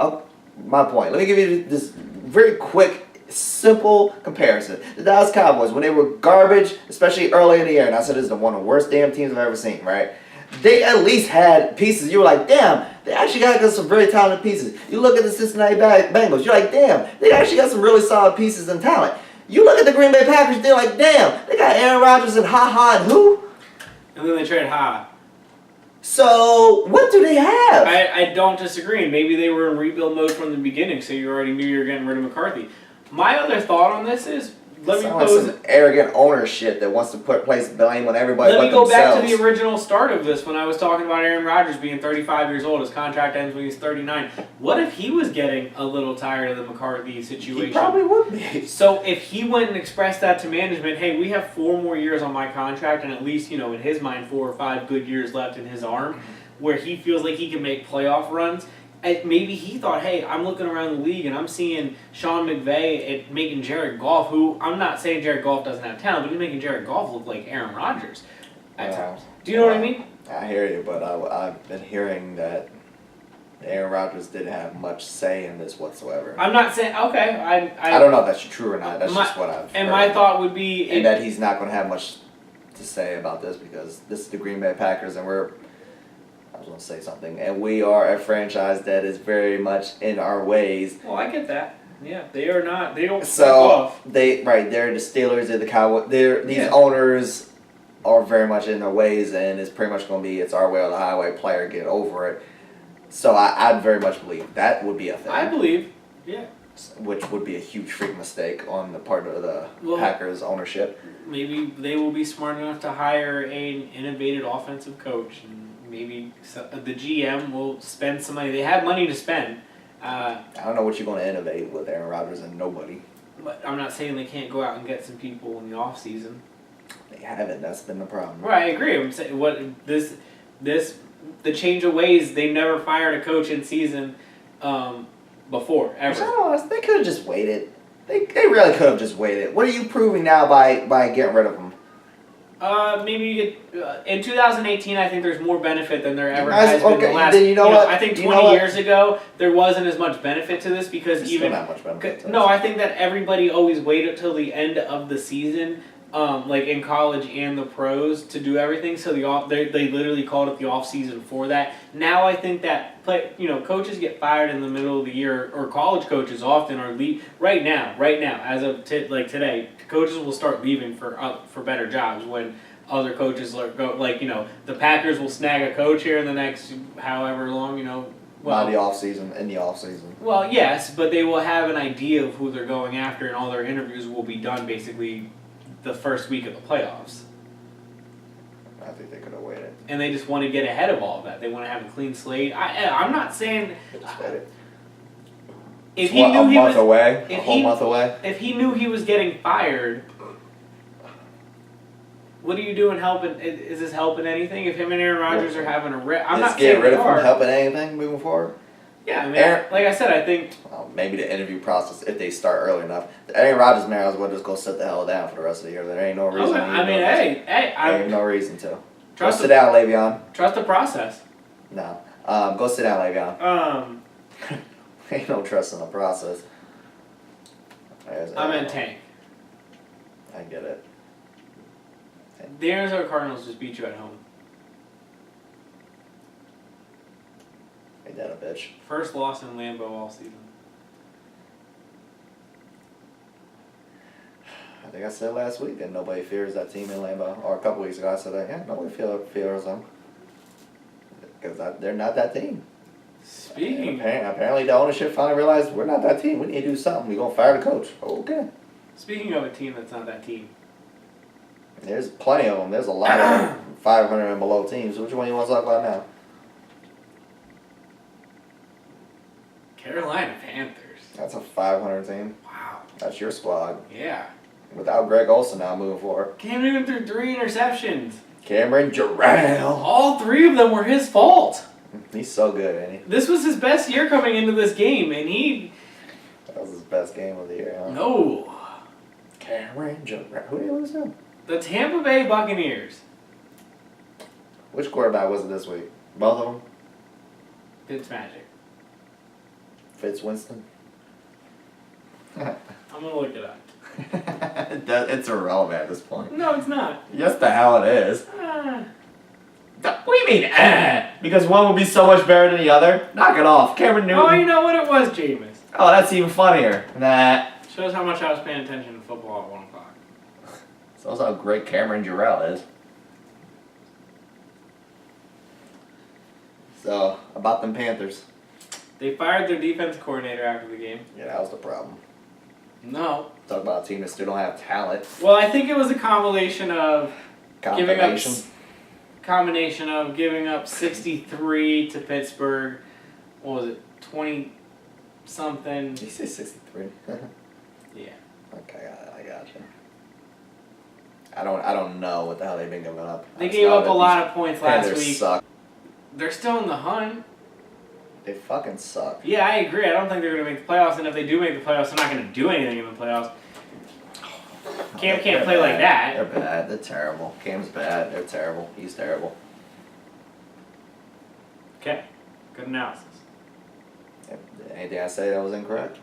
My point. Let me give you this very quick, simple comparison. The Dallas Cowboys, when they were garbage, especially early in the year, and I said this is one of the worst damn teams I've ever seen, right? They at least had pieces. You were like, damn, they actually got some very talented pieces. You look at the Cincinnati Bengals, you're like, damn, they actually got some really solid pieces and talent. You look at the Green Bay Packers, they're like, damn, they got Aaron Rodgers and and who? And then they traded Ha. So, what do they have? I don't disagree. Maybe they were in rebuild mode from the beginning, so you already knew you were getting rid of McCarthy. My other thought on this is, let me pose some arrogant ownership that wants to place blame on everybody but themselves. Let me go back to the original start of this when I was talking about Aaron Rodgers being 35 years old. His contract ends when he's 39. What if he was getting a little tired of the McCarthy situation? He probably would be. So if he went and expressed that to management, hey, we have 4 more years on my contract, and at least, in his mind, 4 or 5 good years left in his arm, where he feels like he can make playoff runs. Maybe he thought, hey, I'm looking around the league and I'm seeing Sean McVay making Jared Goff, who I'm not saying Jared Goff doesn't have talent, but he's making Jared Goff look like Aaron Rodgers at times. Do you know what I mean? I hear you, but I've been hearing that Aaron Rodgers didn't have much say in this whatsoever. I'm not saying, okay. I don't know if that's true or not. That's just what I've heard. And my thought would be... And that he's not going to have much to say about this because this is the Green Bay Packers and I was going to say something. And we are a franchise that is very much in our ways. Well, I get that. Yeah, they are not. They don't. So they're the Steelers, they're the Cowboys. These owners are very much in their ways, and it's pretty much going to be it's our way or the highway. Player, get over it. So I'd very much believe that would be a thing. I believe, yeah. Which would be a huge freak mistake on the part of the Packers ownership. Maybe they will be smart enough to hire an innovative offensive coach. And maybe the GM will spend some money. They have money to spend. I don't know what you're going to innovate with Aaron Rodgers and nobody. But I'm not saying they can't go out and get some people in the off season. They haven't. That's been the problem. Right, I agree. I'm saying the change of ways. They never fired a coach in season before ever. They could have just waited. They really could have just waited. What are you proving now by getting rid of them? Maybe in 2018, I think there's more benefit than there ever has been in the last. Then what? I think 20 years ago there wasn't as much benefit to this because There's even still not much benefit to no, I think that everybody always waited till the end of the season like in college and the pros to do everything. So they literally called it the off season for that. Now I think that coaches get fired in the middle of the year, or college coaches often are right now as of today, coaches will start leaving for better jobs when other coaches go, the Packers will snag a coach here in the next however long, By the off season, in the off season. Well, yes, but they will have an idea of who they're going after, and all their interviews will be done basically the first week of the playoffs. I think they could have waited. And they just want to get ahead of all of that. They want to have a clean slate. I'm not saying. They just waited. If he knew he was a whole month away. If he knew he was getting fired, what are you doing helping? Is this helping anything? If him and Aaron Rodgers are having a rip, I'm not saying get rid of him helping anything moving forward. Yeah, I mean, like I said, I think. Well, maybe the interview process, if they start early enough. The Aaron Rodgers may as well just go sit the hell down for the rest of the year. There ain't no reason. Ain't no reason to. Go sit down, Le'Veon. Trust the process. No. Go sit down, Le'Veon. Ain't no trust in the process. I'm in tank. I get it. The Arizona Cardinals just beat you at home. Ain't that a bitch? First loss in Lambeau all season. I think I said last week that nobody fears that team in Lambeau. Or a couple weeks ago I said that, yeah, nobody fears them. Because they're not that team. Speaking. Apparently the ownership finally realized we're not that team. We need to do something. We're going to fire the coach. Okay. Speaking of a team that's not that team. There's plenty of them. There's a lot of 500 and below teams. Which one you want to talk about now? Carolina Panthers. That's a 500 team. Wow. That's your squad. Yeah. Without Greg Olsen now moving forward. Cam Newton threw 3 interceptions. Cameron Jarrett. All 3 of them were his fault. He's so good, ain't he? This was his best year coming into this game, and That was his best game of the year, huh? No. Cameron Jarrett. Who did he lose to? The Tampa Bay Buccaneers. Which quarterback was it this week? Both of them? Fitzmagic. Winston. I'm going to look it up. It's irrelevant at this point. No, it's not. Yes, the hell it is. What do you mean, Because one would be so much better than the other? Knock it off. Cameron Newton. Oh, you know what it was, Jameis. Oh, that's even funnier. Nah. Shows how much I was paying attention to football at 1 o'clock. Shows how great Cameron Jarrell is. So, about them Panthers. They fired their defense coordinator after the game. Yeah, that was the problem. No. Talk about a team that still don't have talent. Well, I think it was a combination of giving up 63 to Pittsburgh. What was it? 20-something. Did you say 63? Yeah. Okay, I got you. I don't know what the hell they've been giving up. They gave up a lot of points last week. Suck. They're still in the hunt. They fucking suck. Yeah, I agree. I don't think they're going to make the playoffs, and if they do make the playoffs, they're not going to do anything in the playoffs. Cam can't play like that. They're bad. They're terrible. Cam's bad. They're terrible. He's terrible. Okay. Good analysis. Anything I say that was incorrect?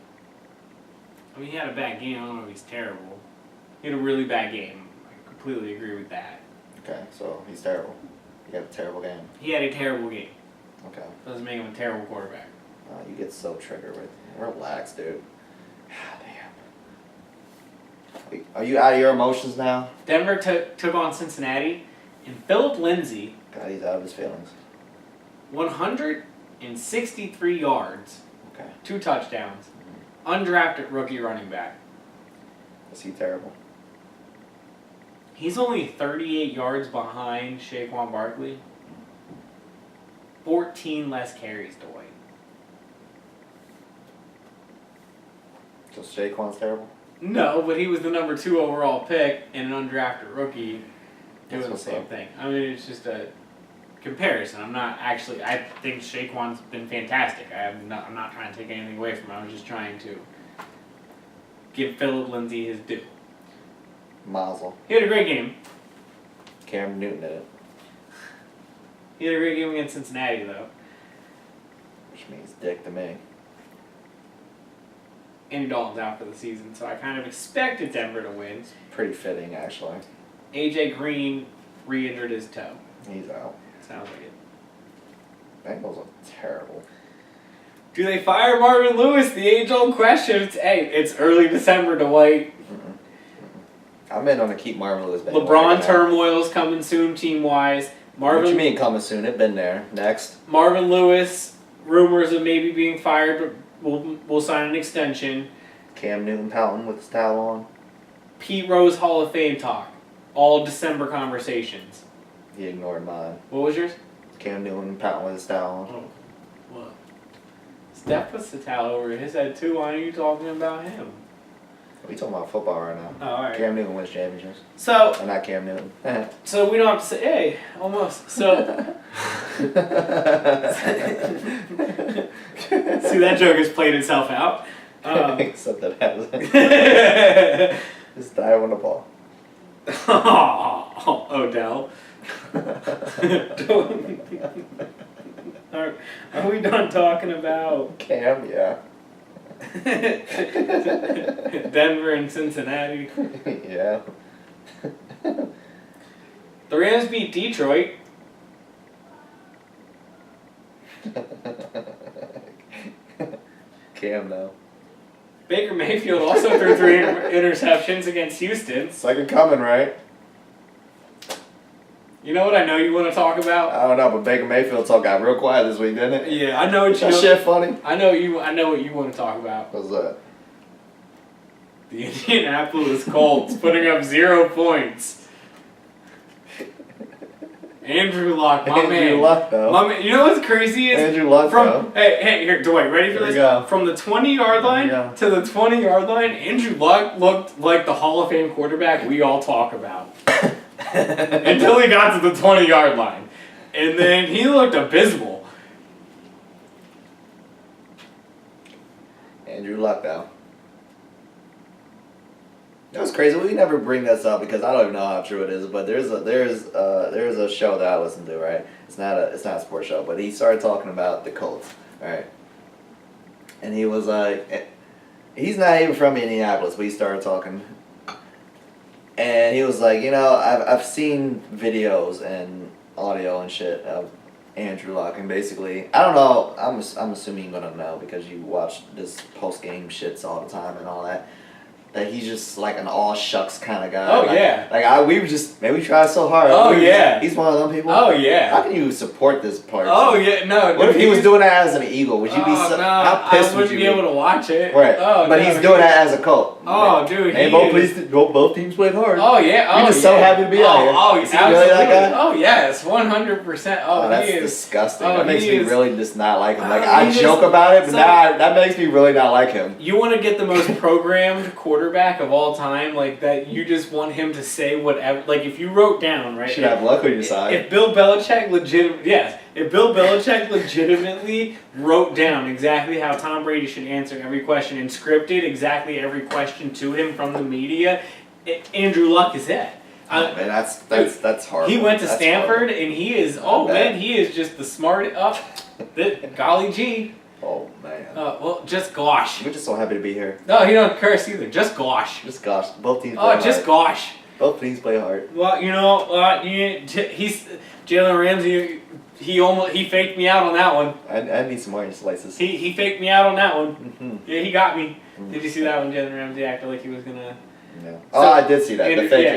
I mean, he had a bad game. I don't know if he's terrible. He had a really bad game. I completely agree with that. Okay, so he's terrible. He had a terrible game. He had a terrible game. Okay. Doesn't make him a terrible quarterback. You get so triggered with. Relax, dude. Damn. Are you out of your emotions now? Denver took on Cincinnati, and Philip Lindsay. God, he's out of his feelings. 163 yards. Okay. 2 touchdowns. Undrafted rookie running back. Is he terrible? He's only 38 yards behind Saquon Barkley. 14 less carries, Dwight. So Saquon's terrible? No, but he was the number 2 overall pick and an undrafted rookie doing the same thing. I mean, it's just a comparison. I think Saquon's been fantastic. I'm not trying to take anything away from him. I was just trying to give Philip Lindsay his due. Mazel. He had a great game. Cam Newton did it. He had a great game against Cincinnati, though. Which means dick to me. Andy Dalton's out for the season, so I kind of expected Denver to win. Pretty fitting, actually. AJ Green re-injured his toe. He's out. Sounds like it. Bengals are terrible. Do they fire Marvin Lewis? The age-old question. It's early December, Dwight. I'm in on to keep Marvin Lewis. LeBron turmoil's coming soon, team-wise. What you mean coming soon? It's been there. Next. Marvin Lewis, rumors of maybe being fired, but we'll sign an extension. Cam Newton pouting with his towel on. Pete Rose Hall of Fame talk. All December conversations. He ignored mine. What was yours? Cam Newton pouting with his towel on. Oh, what? Steph puts the towel over his head too. Why are you talking about him? We talking about football right now. Oh, all right. Cam Newton wins championships. So. I'm not Cam Newton. So we don't have to say, hey, almost. So. See, that joke has played itself out. Except that hasn't. Just dive on the ball. Oh, Odell. Are we done talking about Cam? Yeah. Denver and Cincinnati? Yeah. The Rams beat Detroit. Cam, though. Baker Mayfield also threw 3 interceptions against Houston. Second coming, right? You know what I know you want to talk about? I don't know, but Baker Mayfield talk got real quiet this week, didn't it? Yeah, I know what you That know. shit funny. I know what you want to talk about. What's that? The Indianapolis Colts putting up 0 points. Andrew Luck, my man. Andrew Luck, though. My man. You know what's crazy is Andrew Luck, though. Hey, here, Dwight, ready for Here we this? go. From the 20-yard line to the 20-yard line, Andrew Luck looked like the Hall of Fame quarterback we all talk about. Until he got to the 20-yard line. And then he looked abysmal. Andrew Luck, though. That was crazy. We never bring this up because I don't even know how true it is. But there's a show that I listen to. Right, it's not a sports show. But he started talking about the Colts. Right, and he was like, he's not even from Indianapolis, but he started talking, and he was like, I've seen videos and audio and shit of Andrew Luck, and basically, I don't know. I'm assuming you're gonna know because you watch this post game shits all the time and all that. That he's just like an all shucks kind of guy. Oh, like, yeah. We were just, man, we tried so hard. Oh, yeah. He's one of them people. Oh, yeah. How can you support this part? Oh, yeah, no. What if he was doing that as an Eagle? Would you be so, how pissed would you be? I wouldn't be able to watch it. Right. Oh, but he's doing that as a Colt. Oh, dude. Hey, both teams played hard. Oh, yeah. We're just so happy to be out here. Oh, is he really that guy? Oh, yes. 100%. Oh, that's he is. disgusting. Oh, that makes me really just not like him. Like, I I joke about it, but now that makes me really not like him. You want to get the most programmed quarterback of all time, like that you just want him to say whatever. Like, if you wrote down, right? Should have luck on your side. If Bill Belichick legitimately wrote down exactly how Tom Brady should answer every question and scripted exactly every question to him from the media, Andrew Luck is it. Man, that's horrible. He went to that's Stanford horrible. and he is he is just the smart golly gee. Oh man. Well, just gosh. We're just so happy to be here. No, he don't curse either. Just gosh. Just gosh. Both teams. Oh, just gosh. Both teams play hard. Well, he's Jalen Ramsey. He faked me out on that one. I need some orange slices. He faked me out on that one. Mm-hmm. Yeah, he got me. Mm-hmm. Did you see that one? Jalen Ramsey acted like he was gonna. Yeah. Oh, I did see that. The fake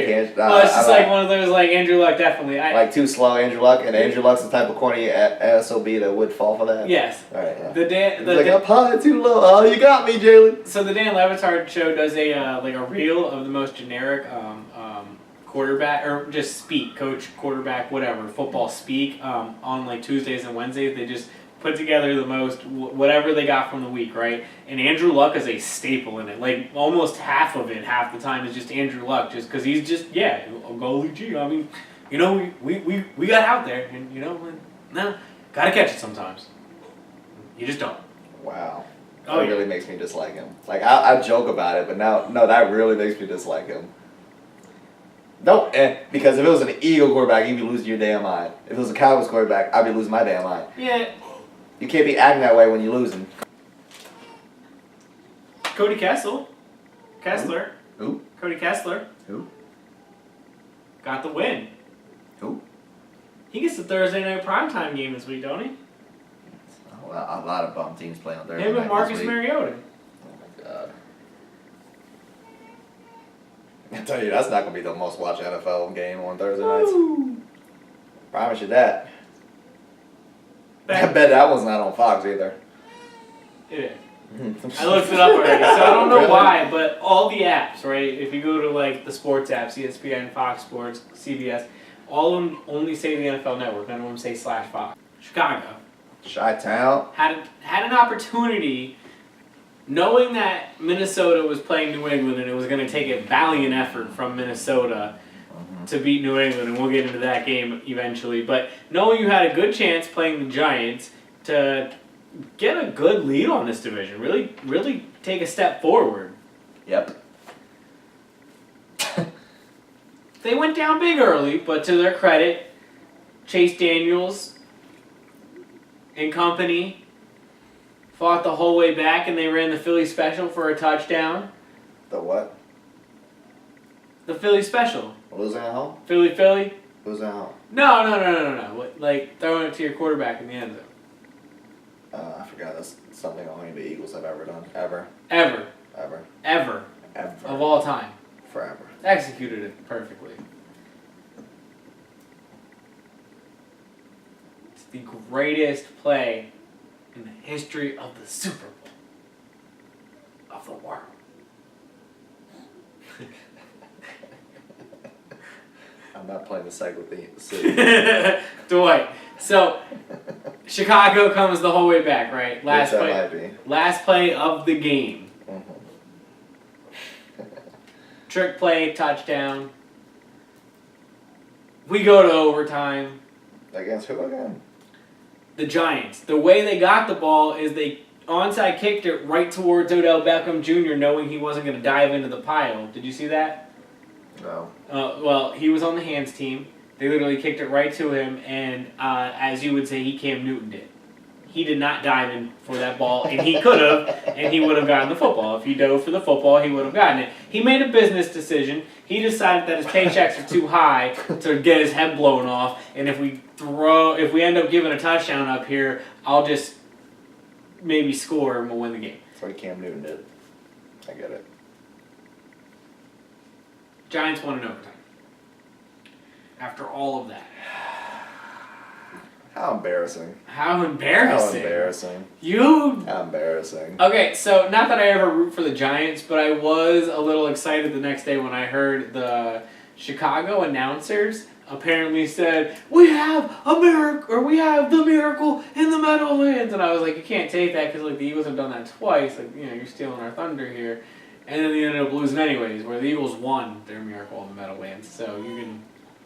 hand. Well, it's just like one of those, like, Andrew Luck, definitely. Like too slow, Andrew Luck, and Andrew Luck's the type of corny SOB that would fall for that. Yes. All right. Yeah. The up high, too low. Oh, you got me, Jalen. So the Dan Levitard show does a reel of the most generic quarterback or just speak, coach, quarterback, whatever, football speak on like Tuesdays and Wednesdays. They just put together the most whatever they got from the week, right? And Andrew Luck is a staple in it. Like almost half of it, half the time is just Andrew Luck, just because he's just golly gee. I mean, we got out there, and gotta catch it sometimes. You just don't. Wow. Oh, that really makes me dislike him. Like I joke about it, but no, that really makes me dislike him. No, because if it was an Eagle quarterback, you'd be losing your damn mind. If it was a Cowboys quarterback, I'd be losing my damn mind. Yeah. You can't be acting that way when you're losing. Cody Kessler. Who? Cody Kessler. Who? Got the win. Who? He gets the Thursday night primetime game this week, don't he? A lot of bum teams playing on Thursday Him and night Marcus this week. Mariota. Oh my god. I tell you, that's not gonna be the most watched NFL game on Thursday nights. Promise you that. I bet that one's not on Fox either. It is. I looked it up already, so I don't know Really? why, but all the apps, right? If you go to like the sports apps, ESPN, Fox Sports, CBS, all of them only say the NFL Network. None of them say /Fox. Chicago Chi-Town. had an opportunity, knowing that Minnesota was playing New England and it was going to take a valiant effort from Minnesota to beat New England, and we'll get into that game eventually. But knowing you had a good chance playing the Giants to get a good lead on this division, really take a step forward. Yep. They went down big early, but to their credit, Chase Daniels and company fought the whole way back, and they ran the Philly special for a touchdown. The what? The Philly special. Losing at home? Philly. Losing at home. No. Like throwing it to your quarterback in the end zone. I forgot that's something only the Eagles have ever done. Ever. Of all time. Forever. Executed it perfectly. It's the greatest play in the history of the Super Bowl of the world. I'm not playing the cycle with the city. Dwight. So, Chicago comes the whole way back, right? Last play of the game. Trick play, touchdown. We go to overtime. Against who again? The Giants. The way they got the ball is they onside kicked it right towards Odell Beckham Jr., knowing he wasn't going to dive into the pile. Did you see that? No. Well, he was on the hands team. They literally kicked it right to him, and as you would say, he Cam Newton'd it. He did not dive in for that ball, and he could have, and he would have gotten the football. If he dove for the football, he would have gotten it. He made a business decision. He decided that his paychecks are too high to get his head blown off, and if we end up giving a touchdown up here, I'll just maybe score and we'll win the game. That's what Cam Newton did. I get it. Giants won in overtime. After all of that. How embarrassing. How embarrassing. How embarrassing. Okay, so not that I ever root for the Giants, but I was a little excited the next day when I heard the Chicago announcers apparently said, we have the miracle in the Meadowlands. And I was like, you can't take that because like the Eagles have done that twice. Like, you're stealing our thunder here. And then they ended up losing anyways, where the Eagles won their miracle in the Meadowlands. So you can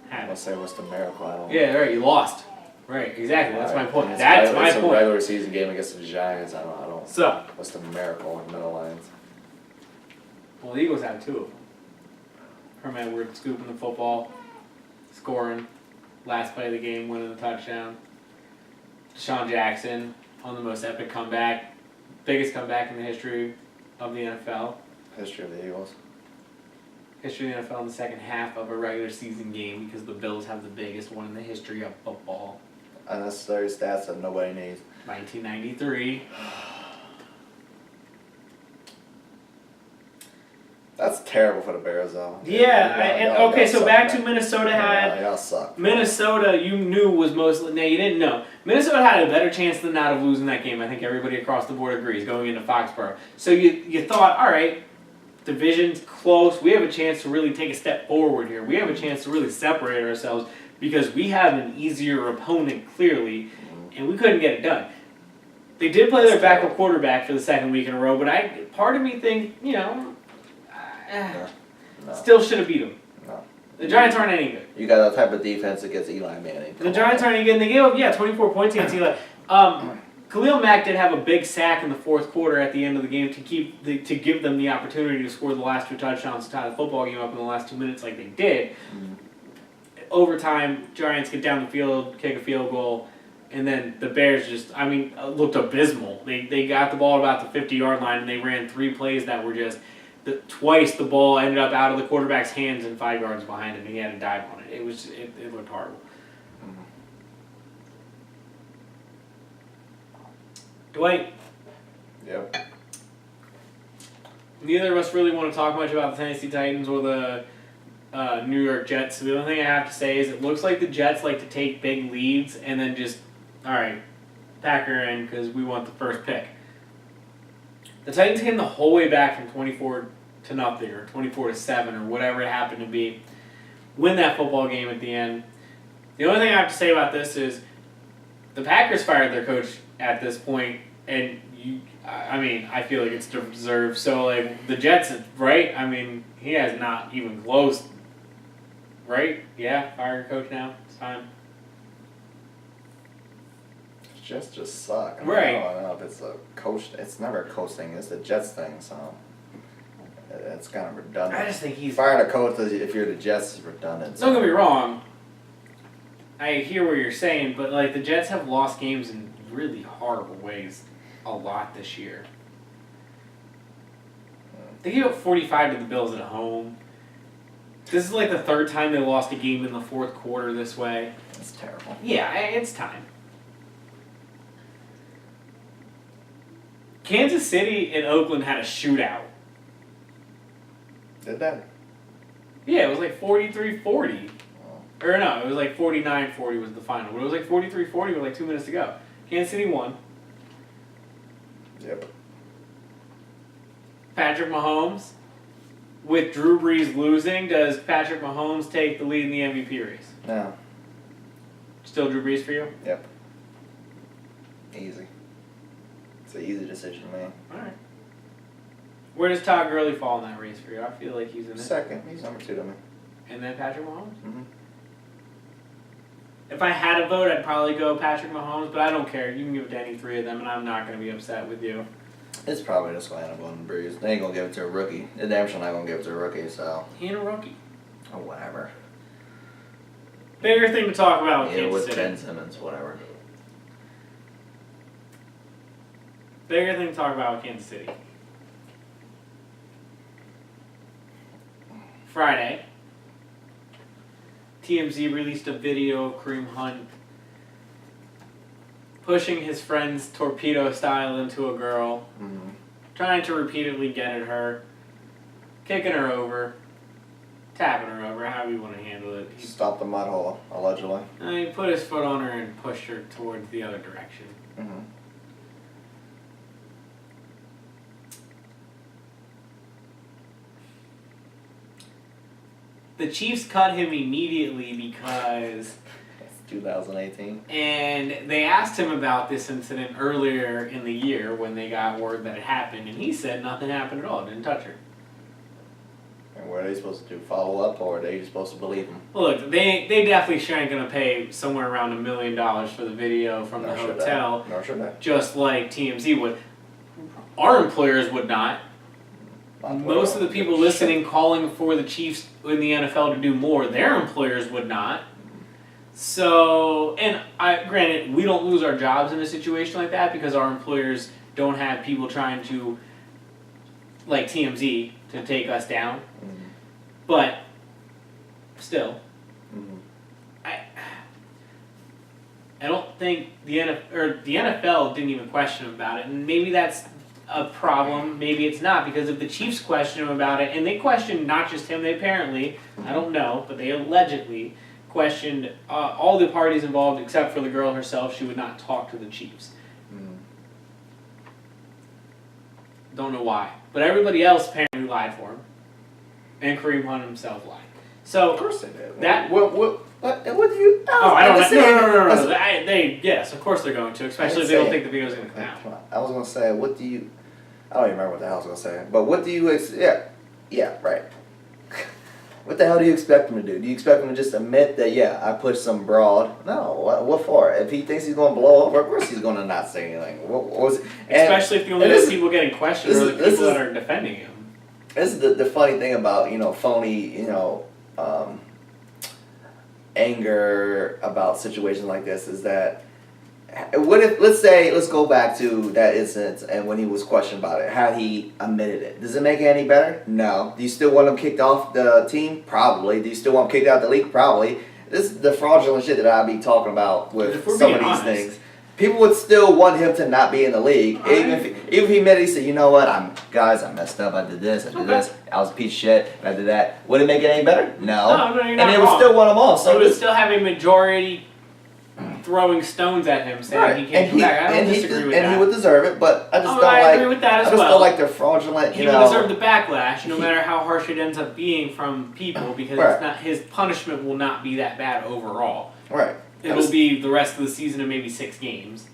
have Let's say what's the miracle? I don't know. Yeah, right, you lost. Right, exactly. That's my point. It's a regular season game against the Giants. I don't. So, what's the miracle in Meadowlands? Well, the Eagles have two of them. Herm Edwards scooping the football, scoring, last play of the game, winning the touchdown. Deshaun Jackson on the most epic comeback, biggest comeback in the history of the NFL. History of the Eagles. History of the NFL in the second half of a regular season game because the Bills have the biggest one in the history of football. Unnecessary stats that nobody needs. 1993. That's terrible for the Bears, though. So back to Minnesota had... Y'all suck. Minnesota, you knew was mostly... No, you didn't know. Minnesota had a better chance than not of losing that game. I think everybody across the board agrees, going into Foxborough. So you thought, all right, division's close. We have a chance to really take a step forward here. We have a chance to really separate ourselves because we have an easier opponent, clearly, and we couldn't get it done. They did play their backup quarterback for the second week in a row, but part of me think, still should have beat them. No. The Giants aren't any good. You got that type of defense against Eli Manning. The Giants aren't any good. And they gave up, 24 points against Eli. Khalil Mack did have a big sack in the fourth quarter at the end of the game to give them the opportunity to score the last two touchdowns to tie the football game up in the last 2 minutes like they did. Overtime, Giants get down the field, kick a field goal. And then the Bears just, looked abysmal. They got the ball about the 50-yard line, and they ran 3 plays that were just, twice the ball ended up out of the quarterback's hands and 5 yards behind him, and he had to dive on it. It looked horrible. Dwight. Yep. Neither of us really want to talk much about the Tennessee Titans or the New York Jets. So the only thing I have to say is it looks like the Jets like to take big leads and then just, all right, pack her in because we want the first pick. The Titans came the whole way back from 24-0 or 24-7 or whatever it happened to be. Win that football game at the end. The only thing I have to say about this is the Packers fired their coach at this point, and I feel like it's deserved. So, like, the Jets, right? He has not even close, right? Yeah, fire your coach now. It's time. Jets just suck. Right. I don't know if it's a coach. It's never a coach thing. It's a Jets thing. So it's kind of redundant. I just think he's firing a coach if you're the Jets is redundant. Don't get me wrong. I hear what you're saying, but like the Jets have lost games in really horrible ways a lot this year. They gave up 45 to the Bills at home. This is like the 3rd time they lost a game in the 4th quarter this way. It's terrible. Yeah, it's time. Kansas City and Oakland had a shootout. Did that? Yeah, it was like 43-40. Or no, it was like 49-40 was the final. But it was like 43-40 with like 2 minutes to go. Kansas City won. Yep. Patrick Mahomes. With Drew Brees losing, does Patrick Mahomes take the lead in the MVP race? No. Still Drew Brees for you? Yep. Easy. It's an easy decision, man. Alright. Where does Todd Gurley fall in that race for you? I feel like he's in it. Second. He's number 2 to me. And then Patrick Mahomes? Mm-hmm. If I had a vote, I'd probably go Patrick Mahomes, but I don't care. You can give it to any 3 of them, and I'm not going to be upset with you. It's probably just going to end up on Breeze. They ain't going to give it to a rookie. They're damn sure not going to give it to a rookie, so. He ain't a rookie. Oh, whatever. Bigger thing to talk about with Yeah, Kansas with City. Ben Simmons, whatever. Bigger thing to talk about with Kansas City. Friday, TMZ released a video of Kareem Hunt pushing his friend's torpedo style into a girl, trying to repeatedly get at her, kicking her over, tapping her over, however you want to handle it. He stopped the mud hole, allegedly. He put his foot on her and pushed her towards the other direction. Mm-hmm. The Chiefs cut him immediately because... It's 2018. And they asked him about this incident earlier in the year when they got word that it happened, and he said nothing happened at all, didn't touch her. And what are they supposed to do? Follow up, or are they just supposed to believe him? Well, look, they definitely ain't going to pay somewhere around $1 million for the video from the hotel, Nor should they. just like TMZ would. Our employers would not. Most of the people listening calling for the Chiefs in the NFL to do more, their employers would not. So, and granted, we don't lose our jobs in a situation like that because our employers don't have people trying to, like TMZ, to take us down. Mm-hmm. But, still, I don't think the NFL didn't even question him about it, and maybe that's a problem, maybe it's not, because if the Chiefs question him about it, and they questioned not just him, they apparently, I don't know, but they allegedly questioned all the parties involved except for the girl herself. She would not talk to the Chiefs. Don't know why. But everybody else apparently lied for him. And Kareem Hunt himself lied. So, of course they did. That, what do you... I don't know. No. Yes, of course they're going to, especially if they don't think the video's going to come out. I was going to say, what do you... I don't even remember what the hell I was going to say. But what do you... Yeah, right. What the hell do you expect him to do? Do you expect him to just admit that, yeah, I pushed some broad? No, what for? If he thinks he's going to blow over, of course he's going to not say anything. What was it? Especially if the only people getting questioned are the people that are defending him. This is the funny thing about, phony, anger about situations like this is that What if, let's go back to that instance and when he was questioned about it, how he admitted it. Does it make it any better? No. Do you still want him kicked off the team? Probably. Do you still want him kicked out of the league? Probably. This is the fraudulent shit that I be talking about with some of these things. People would still want him to not be in the league, even if he admitted, he said, you know what, I messed up, I did this, I was a piece of shit, and I did that. Would it make it any better? No. You're not and they wrong. would still want him off. So they would still have a majority throwing stones at him, saying he can't come back. I don't disagree with that. And he would deserve it, but I just agree with that as I just feel like they're fraudulent. He would deserve the backlash, no matter how harsh it ends up being from people, because it's not, his punishment will not be that bad overall. Right. It'll be the rest of the season and maybe 6 games.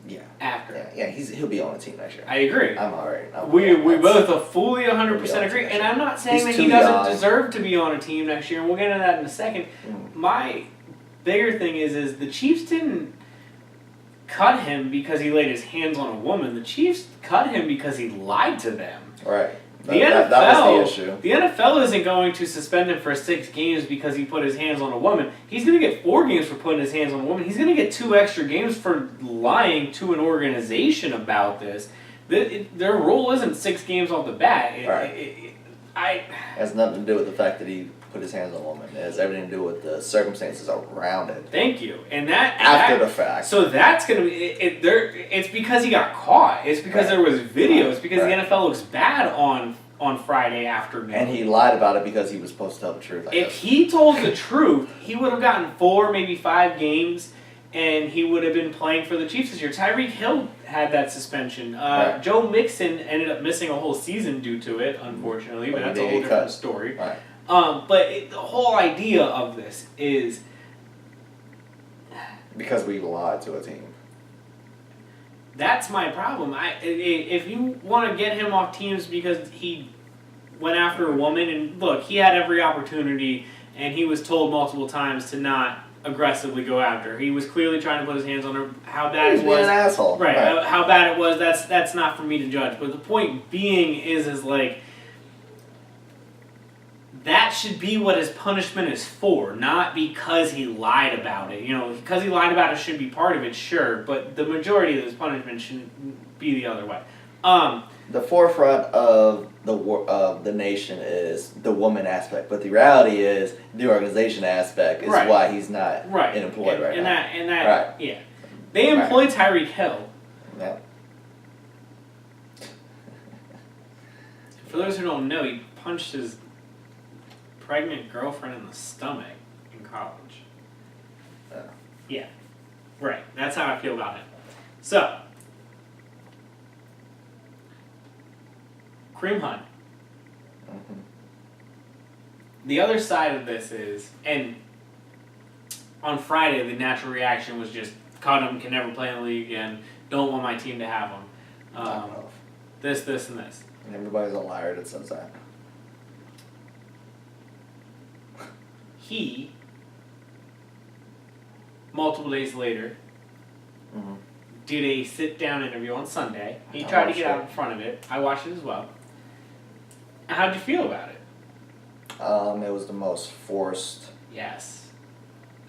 Yeah. After. Yeah, he'll be on the team next year. I agree. I'm alright. We both fully 100% agree, and I'm not saying that he doesn't deserve to be on a team next year, and we'll get into that in a second. My bigger thing is the Chiefs didn't cut him because he laid his hands on a woman. The Chiefs cut him because he lied to them. Right. That was the issue. The NFL isn't going to suspend him for 6 games because he put his hands on a woman. He's going to get 4 games for putting his hands on a woman. He's going to get 2 extra games for lying to an organization about this. Their rule isn't 6 games off the bat. It has nothing to do with the fact that he put his hands on a woman. It has everything to do with the circumstances around it. Thank you. And that after the fact. So that's going to be it's because he got caught. It's because there was video. It's because the NFL looks bad on Friday afternoon. And he lied about it because he was supposed to tell the truth. If he told the truth, he would have gotten 4, maybe 5 games, and he would have been playing for the Chiefs this year. Tyreek Hill had that suspension. Joe Mixon ended up missing a whole season due to it, unfortunately, but that's a whole different story. Right. But the whole idea of this is... because we lied to a team. That's my problem. If you want to get him off teams because he went after a woman, and look, he had every opportunity, and he was told multiple times to not aggressively go after her. He was clearly trying to put his hands on her. How bad it was... He's an asshole. Right. How bad it was, that's not for me to judge. But the point being is like... that should be what his punishment is for, not because he lied about it. Because he lied about it should be part of it, sure, but the majority of his punishment shouldn't be the other way. The forefront of the nation is the woman aspect, but the reality is the organization aspect is why he's not employed right now. Yeah. They employed Tyreek Hill. Yeah. For those who don't know, he punched his pregnant girlfriend in the stomach in college. Yeah. Right. That's how I feel about it. So, Kareem Hunt. Mm-hmm. The other side of this is, and on Friday the natural reaction was just, cut him, can never play in the league again, don't want my team to have him. This, and this. And everybody's a liar that says that. He, multiple days later, did a sit-down interview on Sunday. He tried to get out in front of it. I watched it as well. How did you feel about it? It was the most forced. Yes.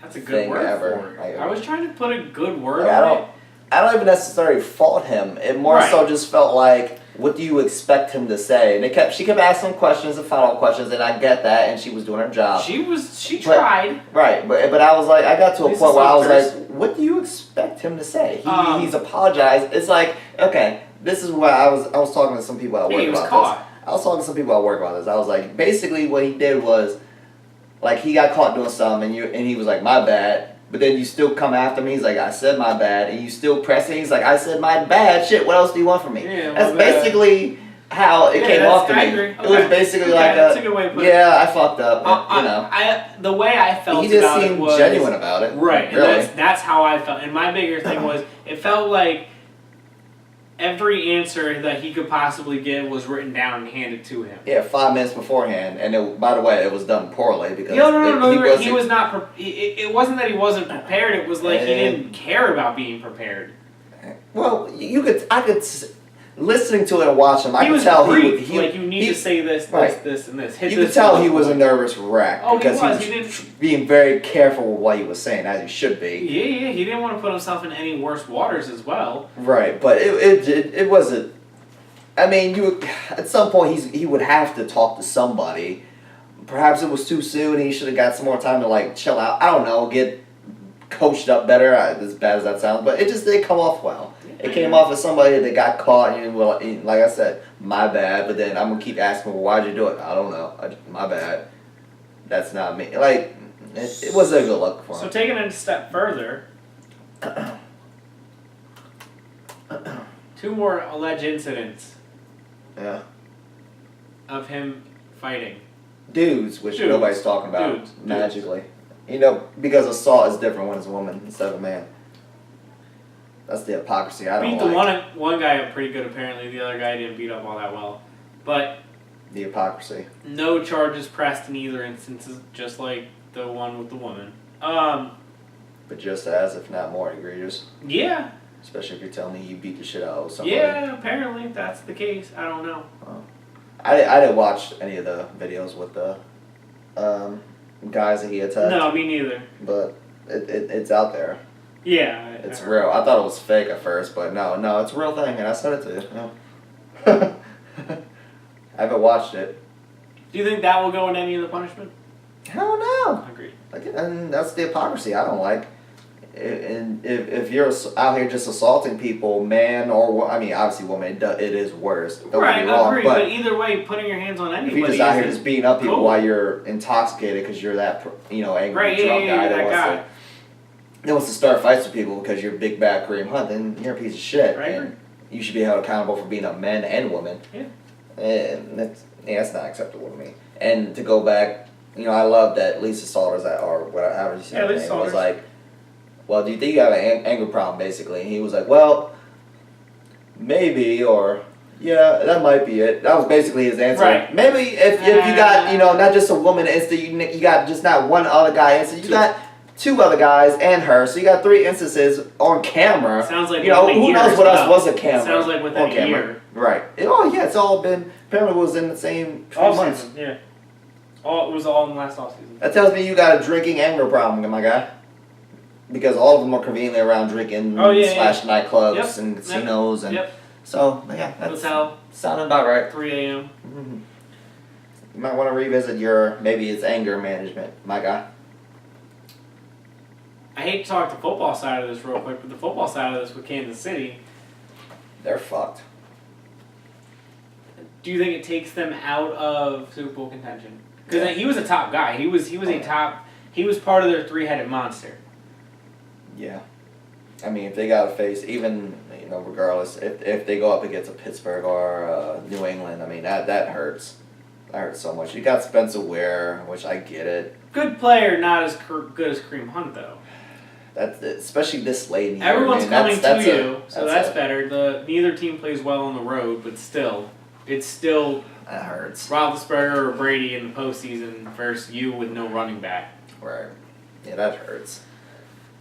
That's a good word for it. I was trying to put a good word on it. I don't even necessarily fault him. It more so just felt like, what do you expect him to say? And she kept asking questions and follow-up questions, and I get that, and she was doing her job. She tried. Right, but I was like, I got to a point where I was like, what do you expect him to say? He's apologized. It's like, okay, this is what I was talking to some people at work about this. I was talking to some people at work about this. I was like, basically what he did was, like, he got caught doing something, and he was like, my bad. But then you still come after me. He's like, I said my bad. And you still press it. He's like, I said my bad. Shit, what else do you want from me? Yeah, that's basically how it came off to me. It was basically like that's a good way to put it. I fucked up. The way I felt he just seemed genuine about it. Right. Really. And that's how I felt. And my bigger thing was, it felt like every answer that he could possibly give was written down and handed to him. Yeah, 5 minutes beforehand, and by the way, it was done poorly because no, he was not. It wasn't that he wasn't prepared. It was like he didn't care about being prepared. Well, listening to it and watching him, I He could was tell briefed. Like, you need to say this, right. this, and this. Hit You this could tell and he this was a point. nervous wreck Oh, because he was. he He was didn't. being very careful with what he was saying, as he should be. Yeah. He didn't want to put himself in any worse waters as well. Right, but it wasn't. I mean, at some point he would have to talk to somebody. Perhaps it was too soon. He should have got some more time to like chill out. I don't know, get coached up better. As bad as that sounds, but it just didn't come off well. It came off as somebody that got caught, and well, like I said, my bad. But then I'm gonna keep asking, well, why'd you do it? I don't know. My bad. That's not me. Like, it wasn't a good look for him. So taking it a step further, 2 more alleged incidents Yeah. of him fighting. Dudes, which nobody's talking about Dudes. magically. You know, because assault is different when it's a woman instead of a man. That's the hypocrisy I don't Beat like. the one guy up pretty good apparently. The other guy didn't beat up all that well. But The hypocrisy. no charges pressed in either instance, just like the one with the woman. But just as, if not more, egregious. Yeah. Especially if you're telling me you beat the shit out of somebody. Yeah, apparently that's the case. I don't know. I didn't watch any of the videos with the guys that he attacked. No, me neither. But it's out there. Yeah. It's real. I thought it was fake at first, but no, it's a real thing, and I said it to you. No. I haven't watched it. Do you think that will go in any of the punishment? Hell no. Agreed. Like, and that's the hypocrisy I don't like. And if you're out here just assaulting people, man or I mean, obviously woman, it is worse. Don't Right, get me wrong, agreed. But either way, putting your hands on if anybody. you're just out here just beating up people cool. while you're intoxicated because you're that angry Right, drunk yeah, guy that guy. that wants to start fights with people because you're big bad Kareem Hunt, then you're a piece of shit. Right. And you should be held accountable for beating up men and women. Yeah. And that's not acceptable to me. And to go back, I love that Lisa Salters or whatever you said her name was like, well, do you think you have an anger problem, basically? And he was like, well, maybe, or yeah, that might be it. That was basically his answer. Right. Maybe if you got, not just a woman instant, you got just not one other guy instant, you got 2 other guys and her, so you got 3 instances on camera. Sounds like who knows what else was a camera? Sounds like within a year. Right. It's all been, apparently it was in the same few months. Season, yeah. It was all in the last off season. That tells me you got a drinking anger problem, my guy. Because all of them are conveniently around drinking slash nightclubs and casinos and so that's hotel sounding about right. 3 a.m. Mm-hmm. You might want to revisit maybe it's anger management, my guy. I hate to talk the football side of this real quick, but the football side of this with Kansas City, they're fucked. do you think it takes them out of Super Bowl contention? Because he was a top guy. He was part of their 3-headed monster. Yeah. I mean, if they got to face, even, regardless, if they go up against a Pittsburgh or New England, I mean, that hurts. That hurts so much. You got Spencer Ware, which I get it. Good player, not as good as Kareem Hunt, though. That's especially this late in the year. Everyone's coming to you, so that's it. better. Neither team plays well on the road, but still, it's still that hurts. Roethlisberger or Brady in the postseason versus you with no running back. Right. Yeah, that hurts.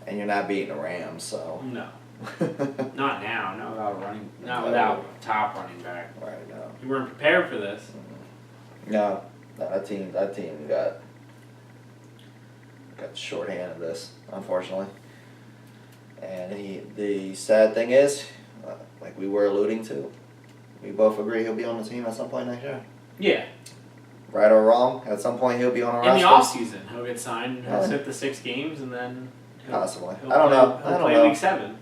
And you're not beating the Rams, so. No. Not now. Not without a top running back. Right, no. You weren't prepared for this. No. That team got the short hand of this, unfortunately. And the sad thing is, like we were alluding to, we both agree he'll be on the team at some point next year. Yeah. Right or wrong, at some point he'll be on a roster. In the offseason, he'll get signed, he'll sit the 6 games, and then possibly. He'll I don't know. He'll play Week 7.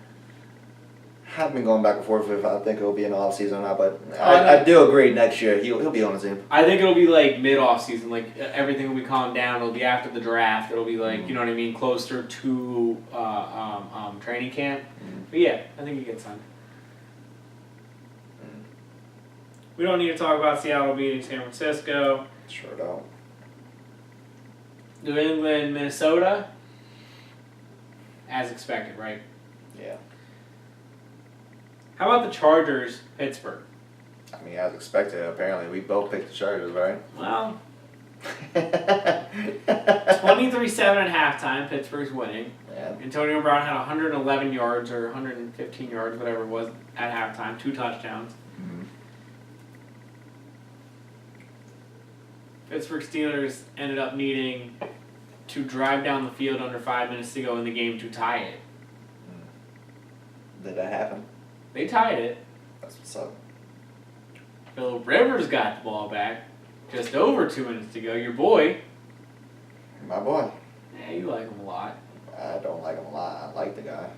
I've been going back and forth if I think it'll be in the offseason or not, but I do agree next year he'll be on the team. I think it'll be like mid-off-season, like everything will be calmed down. It'll be after the draft. It'll be like, you know what I mean, closer to training camp. But yeah, I think he gets signed. We don't need to talk about Seattle beating San Francisco. Sure don't. New England, Minnesota, as expected, right? Yeah. How about the Chargers, Pittsburgh? I mean, as expected, apparently. We both picked the Chargers, right? Well, 23-7 at halftime, Pittsburgh's winning. Yeah. Antonio Brown had 111 yards or 115 yards, whatever it was, at halftime, 2 touchdowns. Mm-hmm. Pittsburgh Steelers ended up needing to drive down the field under 5 minutes to go in the game to tie it. Did that happen? They tied it. That's what's up. Phillip Rivers got the ball back. Just over 2 minutes to go. Your boy. My boy. Yeah, you like him a lot. I don't like him a lot. I like the guy.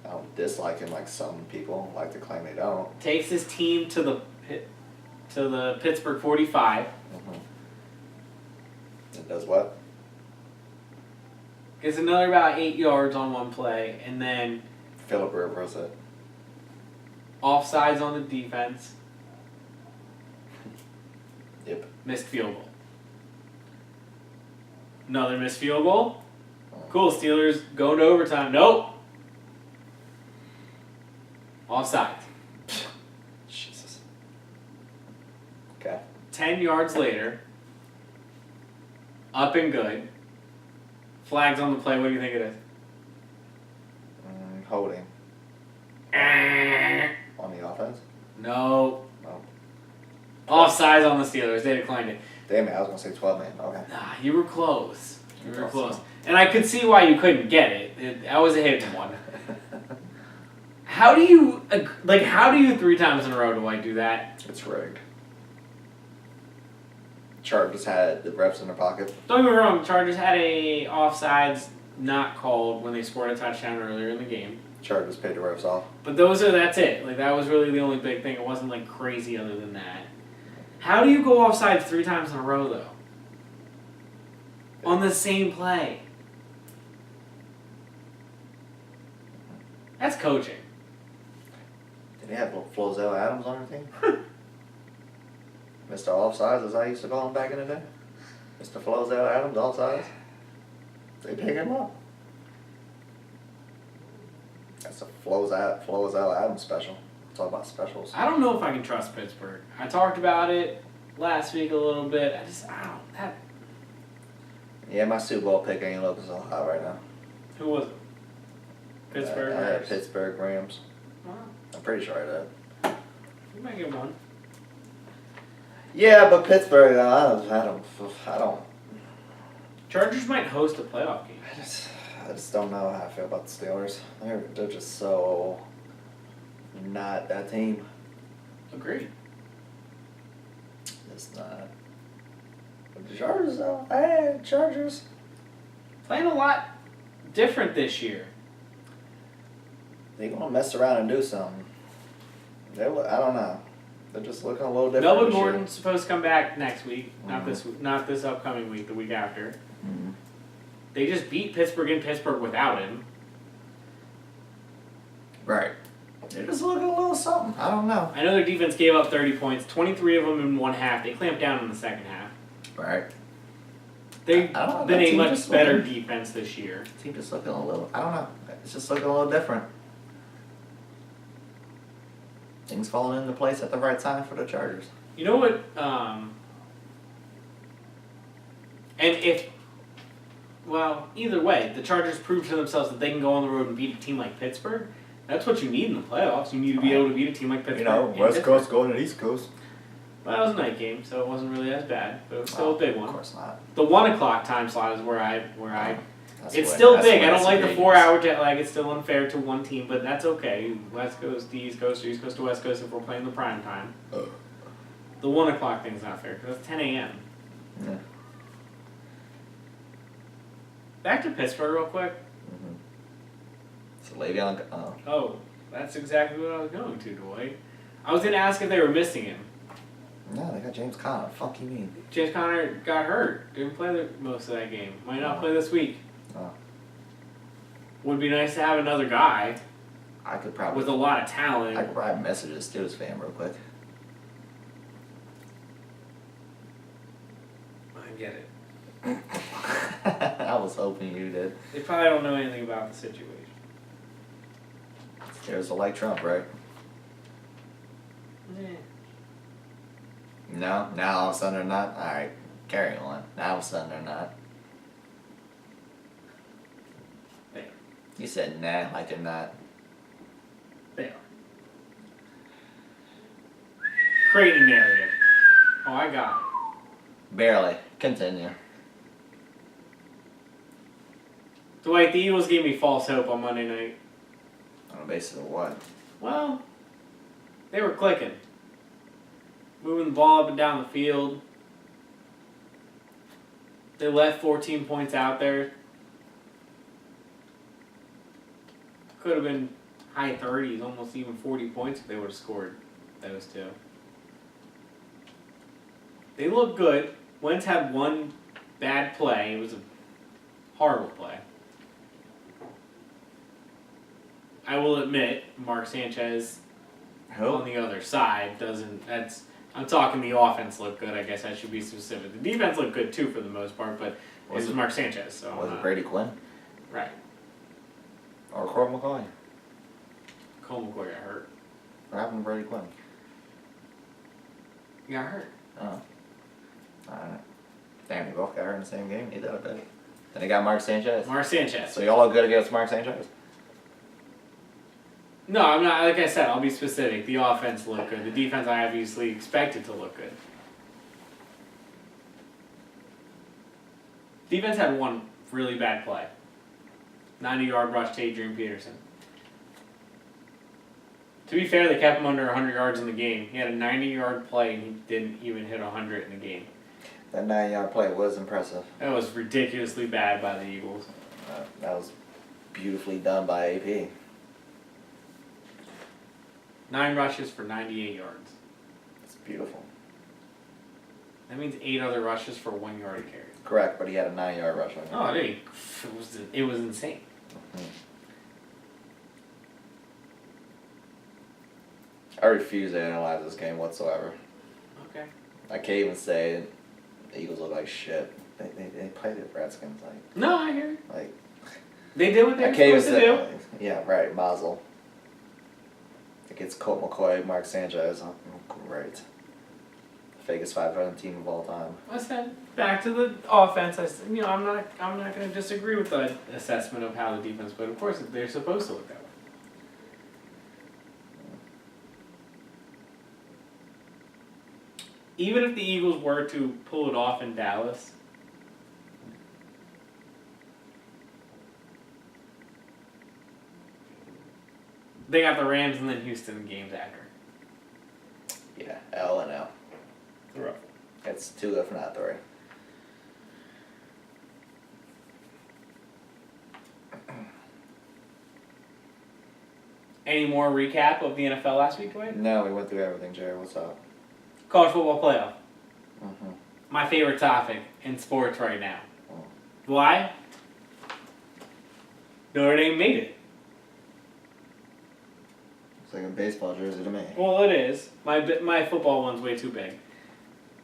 I don't dislike him like some people like to claim they don't. Takes his team to the Pittsburgh 45. Mm-hmm. It does what? Gets another about 8 yards on one play, and then Phillip Rivers it. offsides on the defense. Yep. Missed field goal. Another missed field goal. Cool, Steelers going to overtime. Nope. Offside. Jesus. Okay. 10 yards later. Up and good. Flags on the play. What do you think it is? Holding. On the offense? No. No. Offsides on the Steelers. They declined it. Damn it, I was going to say 12 man. Okay. Nah, you were close. You were close. And I could see why you couldn't get it. That was a hidden one. How do you 3 times in a row do I do that? It's rigged. Chargers had the refs in their pocket. Don't get me wrong, Chargers had a offsides not called when they scored a touchdown earlier in the game. Chargers paid the refs off. But that's it. Like, that was really the only big thing. It wasn't, like, crazy other than that. How do you go offsides 3 times in a row, though? On the same play. That's coaching. Did he have Flozell Adams on their team? Mr. Offsides, as I used to call him back in the day. Mr. Flozell Adams, offsides. They pick him up. That's a Flozell Adams special. Talk about specials. I don't know if I can trust Pittsburgh. I talked about it last week a little bit. Yeah, my Super Bowl pick ain't looking so hot right now. Who was it? Pittsburgh. I had Pittsburgh Rams. Wow. I'm pretty sure I did. You might get one. Yeah, but Pittsburgh, I don't. Chargers might host a playoff game. I just don't know how I feel about the Steelers. They're just so not that team. Agreed. It's not. But the Chargers, though. Hey, Chargers. Playing a lot different this year. They're going to mess around and do something. I don't know. They're just looking a little different. Melvin Gordon's supposed to come back next week. Mm-hmm. Not this upcoming week, the week after. Mm-hmm. They just beat Pittsburgh in Pittsburgh without him. Right. They're just looking a little something. I don't know. I know their defense gave up 30 points, 23 of them in one half. They clamped down in the second half. Right. They've I been a much better defense this year. Team just looking a little, I don't know. It's just looking a little different. Things falling into place at the right time for the Chargers. You know what? Either way, the Chargers proved to themselves that they can go on the road and beat a team like Pittsburgh. That's what you need in the playoffs. You need to be able to beat a team like Pittsburgh. You know, West Coast going to East Coast. Well, it was a night game, so it wasn't really as bad, but it was still a big one. Of course not. The 1 o'clock time slot is where I. It's still big. I don't like the 4-hour jet lag. It's still unfair to one team, but that's okay. West Coast to East Coast, or East Coast to West Coast if we're playing the prime time. The 1 o'clock thing's not fair because it's 10 a.m. Yeah. Back to Pittsburgh real quick. Mm-hmm. So Le'Veon. Oh, that's exactly what I was going to, Dwight. I was going to ask if they were missing him. No, they got James Conner. Fuck you mean? James Conner got hurt. Didn't play most of that game. Might not play this week. Oh. Would be nice to have another guy. I could probably with a lot of talent. I could probably message a Steelers fan real quick. I get it. I was hoping you did. They probably don't know anything about the situation. Steelers are like Trump, right? Yeah. No? Now all of a sudden they're not? Alright, carry on. Now all of a sudden they're not. They are. You said nah, like they're not. They are. Create a narrative. Oh, I got it. Barely. Continue. Dwight, the Eagles gave me false hope on Monday night. On the basis of what? Well, they were clicking. Moving the ball up and down the field. They left 14 points out there. Could have been high 30s, almost even 40 points if they would have scored those two. They look good. Wentz had one bad play. It was a horrible play. I will admit, Mark Sanchez on the other side doesn't. I'm talking the offense looked good. I guess I should be specific. The defense looked good too for the most part, but it was Mark Sanchez. So was it Brady Quinn? Right. Or Colt McCoy? Cole McCoy got hurt. What happened to Brady Quinn? He got hurt. Oh. Alright. Damn, they both got hurt in the same game. He did a bit. Then they got Mark Sanchez. Mark Sanchez. So y'all look good against Mark Sanchez? No, I'm not. Like I said, I'll be specific. The offense looked good. The defense, I obviously expected to look good. Defense had one really bad play. 90-yard rush to Adrian Peterson. To be fair, they kept him under 100 yards in the game. He had a 90-yard play, and he didn't even hit 100 in the game. That 9-yard play was impressive. That was ridiculously bad by the Eagles. That was beautifully done by AP. 9 rushes for 98 yards. It's beautiful. That means 8 other rushes for 1 yard a carry. Correct, but he had a 9-yard rush on him. Oh, it was insane. Mm-hmm. I refuse to analyze this game whatsoever. Okay. I can't even say the Eagles look like shit. They played the Redskins like. No, I hear you. Like. They did what they were supposed to do. Yeah, right. Mazel. Against Colt McCoy, Mark Sanchez. Oh, great. Fakest 500 team of all time. I said back to the offense. I'm not going to disagree with the assessment of how the defense played. Of course, they're supposed to look that way. Even if the Eagles were to pull it off in Dallas, they got the Rams and then Houston games after. Yeah, L and L. Rough. It's 2 if not 3. Any more recap of the NFL last week, Dwight? No, we went through everything, Jared. What's up? College football playoff. Mm-hmm. My favorite topic in sports right now. Oh. Why? Notre Dame made it. It's like a baseball jersey to me. Well, it is. My football one's way too big.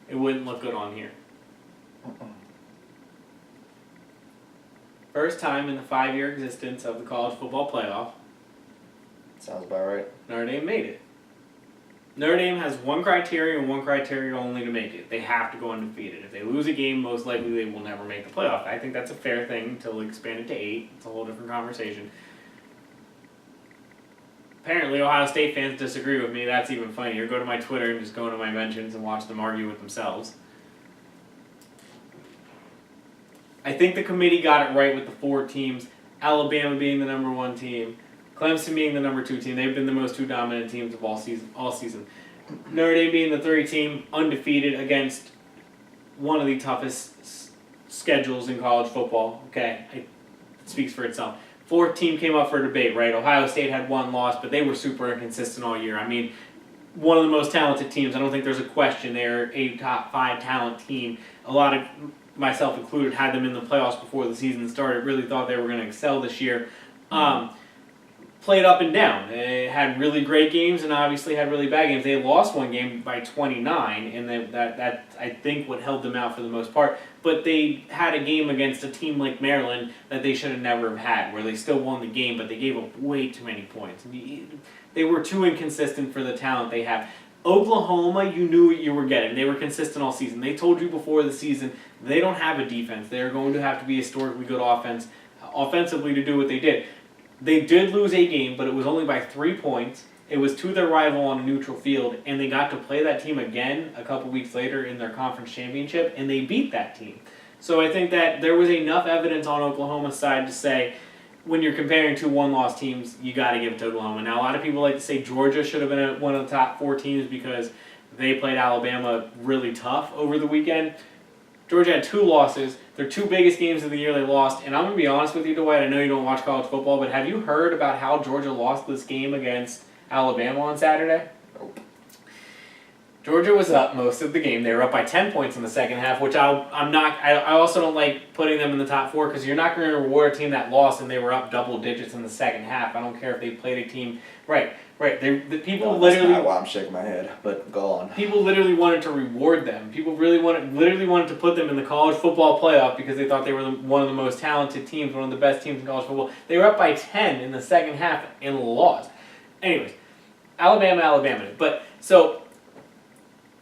It wouldn't look good on here. First time in the 5-year existence of the college football playoff, Sounds about right. Notre Dame made it. Notre Dame has one criteria and one criteria only to make it. They have to go undefeated. If they lose a game, most likely they will never make the playoff. I think that's a fair thing to expand it to 8. It's a whole different conversation. Apparently, Ohio State fans disagree with me. That's even funnier. Go to my Twitter and just go into my mentions and watch them argue with themselves. I think the committee got it right with the 4 teams. Alabama being the number 1 team. Clemson being the number 2 team. They've been the most 2 dominant teams of all season. Notre Dame being the 3 team, undefeated against one of the toughest schedules in college football. Okay, it speaks for itself. 4th team came up for debate, right? Ohio State had 1 loss, but they were super inconsistent all year. I mean, one of the most talented teams. I don't think there's a question. They're a top 5 talent team. A lot of, myself included, had them in the playoffs before the season started. Really thought they were going to excel this year. Played up and down. They had really great games and obviously had really bad games. They lost 1 game by 29, and that I think what held them out for the most part. But they had a game against a team like Maryland that they should have never have had, where they still won the game, but they gave up way too many points. They were too inconsistent for the talent they have. Oklahoma, you knew what you were getting. They were consistent all season. They told you before the season they don't have a defense. They are going to have to be historically good offensively to do what they did. They did lose a game, but it was only by 3 points. It was to their rival on a neutral field, and they got to play that team again a couple weeks later in their conference championship, and they beat that team. So I think that there was enough evidence on Oklahoma's side to say, when you're comparing two one-loss teams, you got to give it to Oklahoma. Now, a lot of people like to say Georgia should have been one of the top 4 teams because they played Alabama really tough over the weekend. Georgia had 2 losses. Their 2 biggest games of the year they lost. And I'm going to be honest with you, Dwight, I know you don't watch college football, but have you heard about how Georgia lost this game against Alabama on Saturday? Nope. Georgia was up most of the game. They were up by 10 points in the second half, which I also don't like putting them in the top 4 because you're not going to reward a team that lost and they were up double digits in the second half. I don't care if they played a team right. The people literally. That's not why I'm shaking my head, but go on. People literally wanted to reward them. People literally wanted to put them in the college football playoff because they thought they were one of the most talented teams, one of the best teams in college football. They were up by 10 in the second half and lost. Anyways, Alabama. But so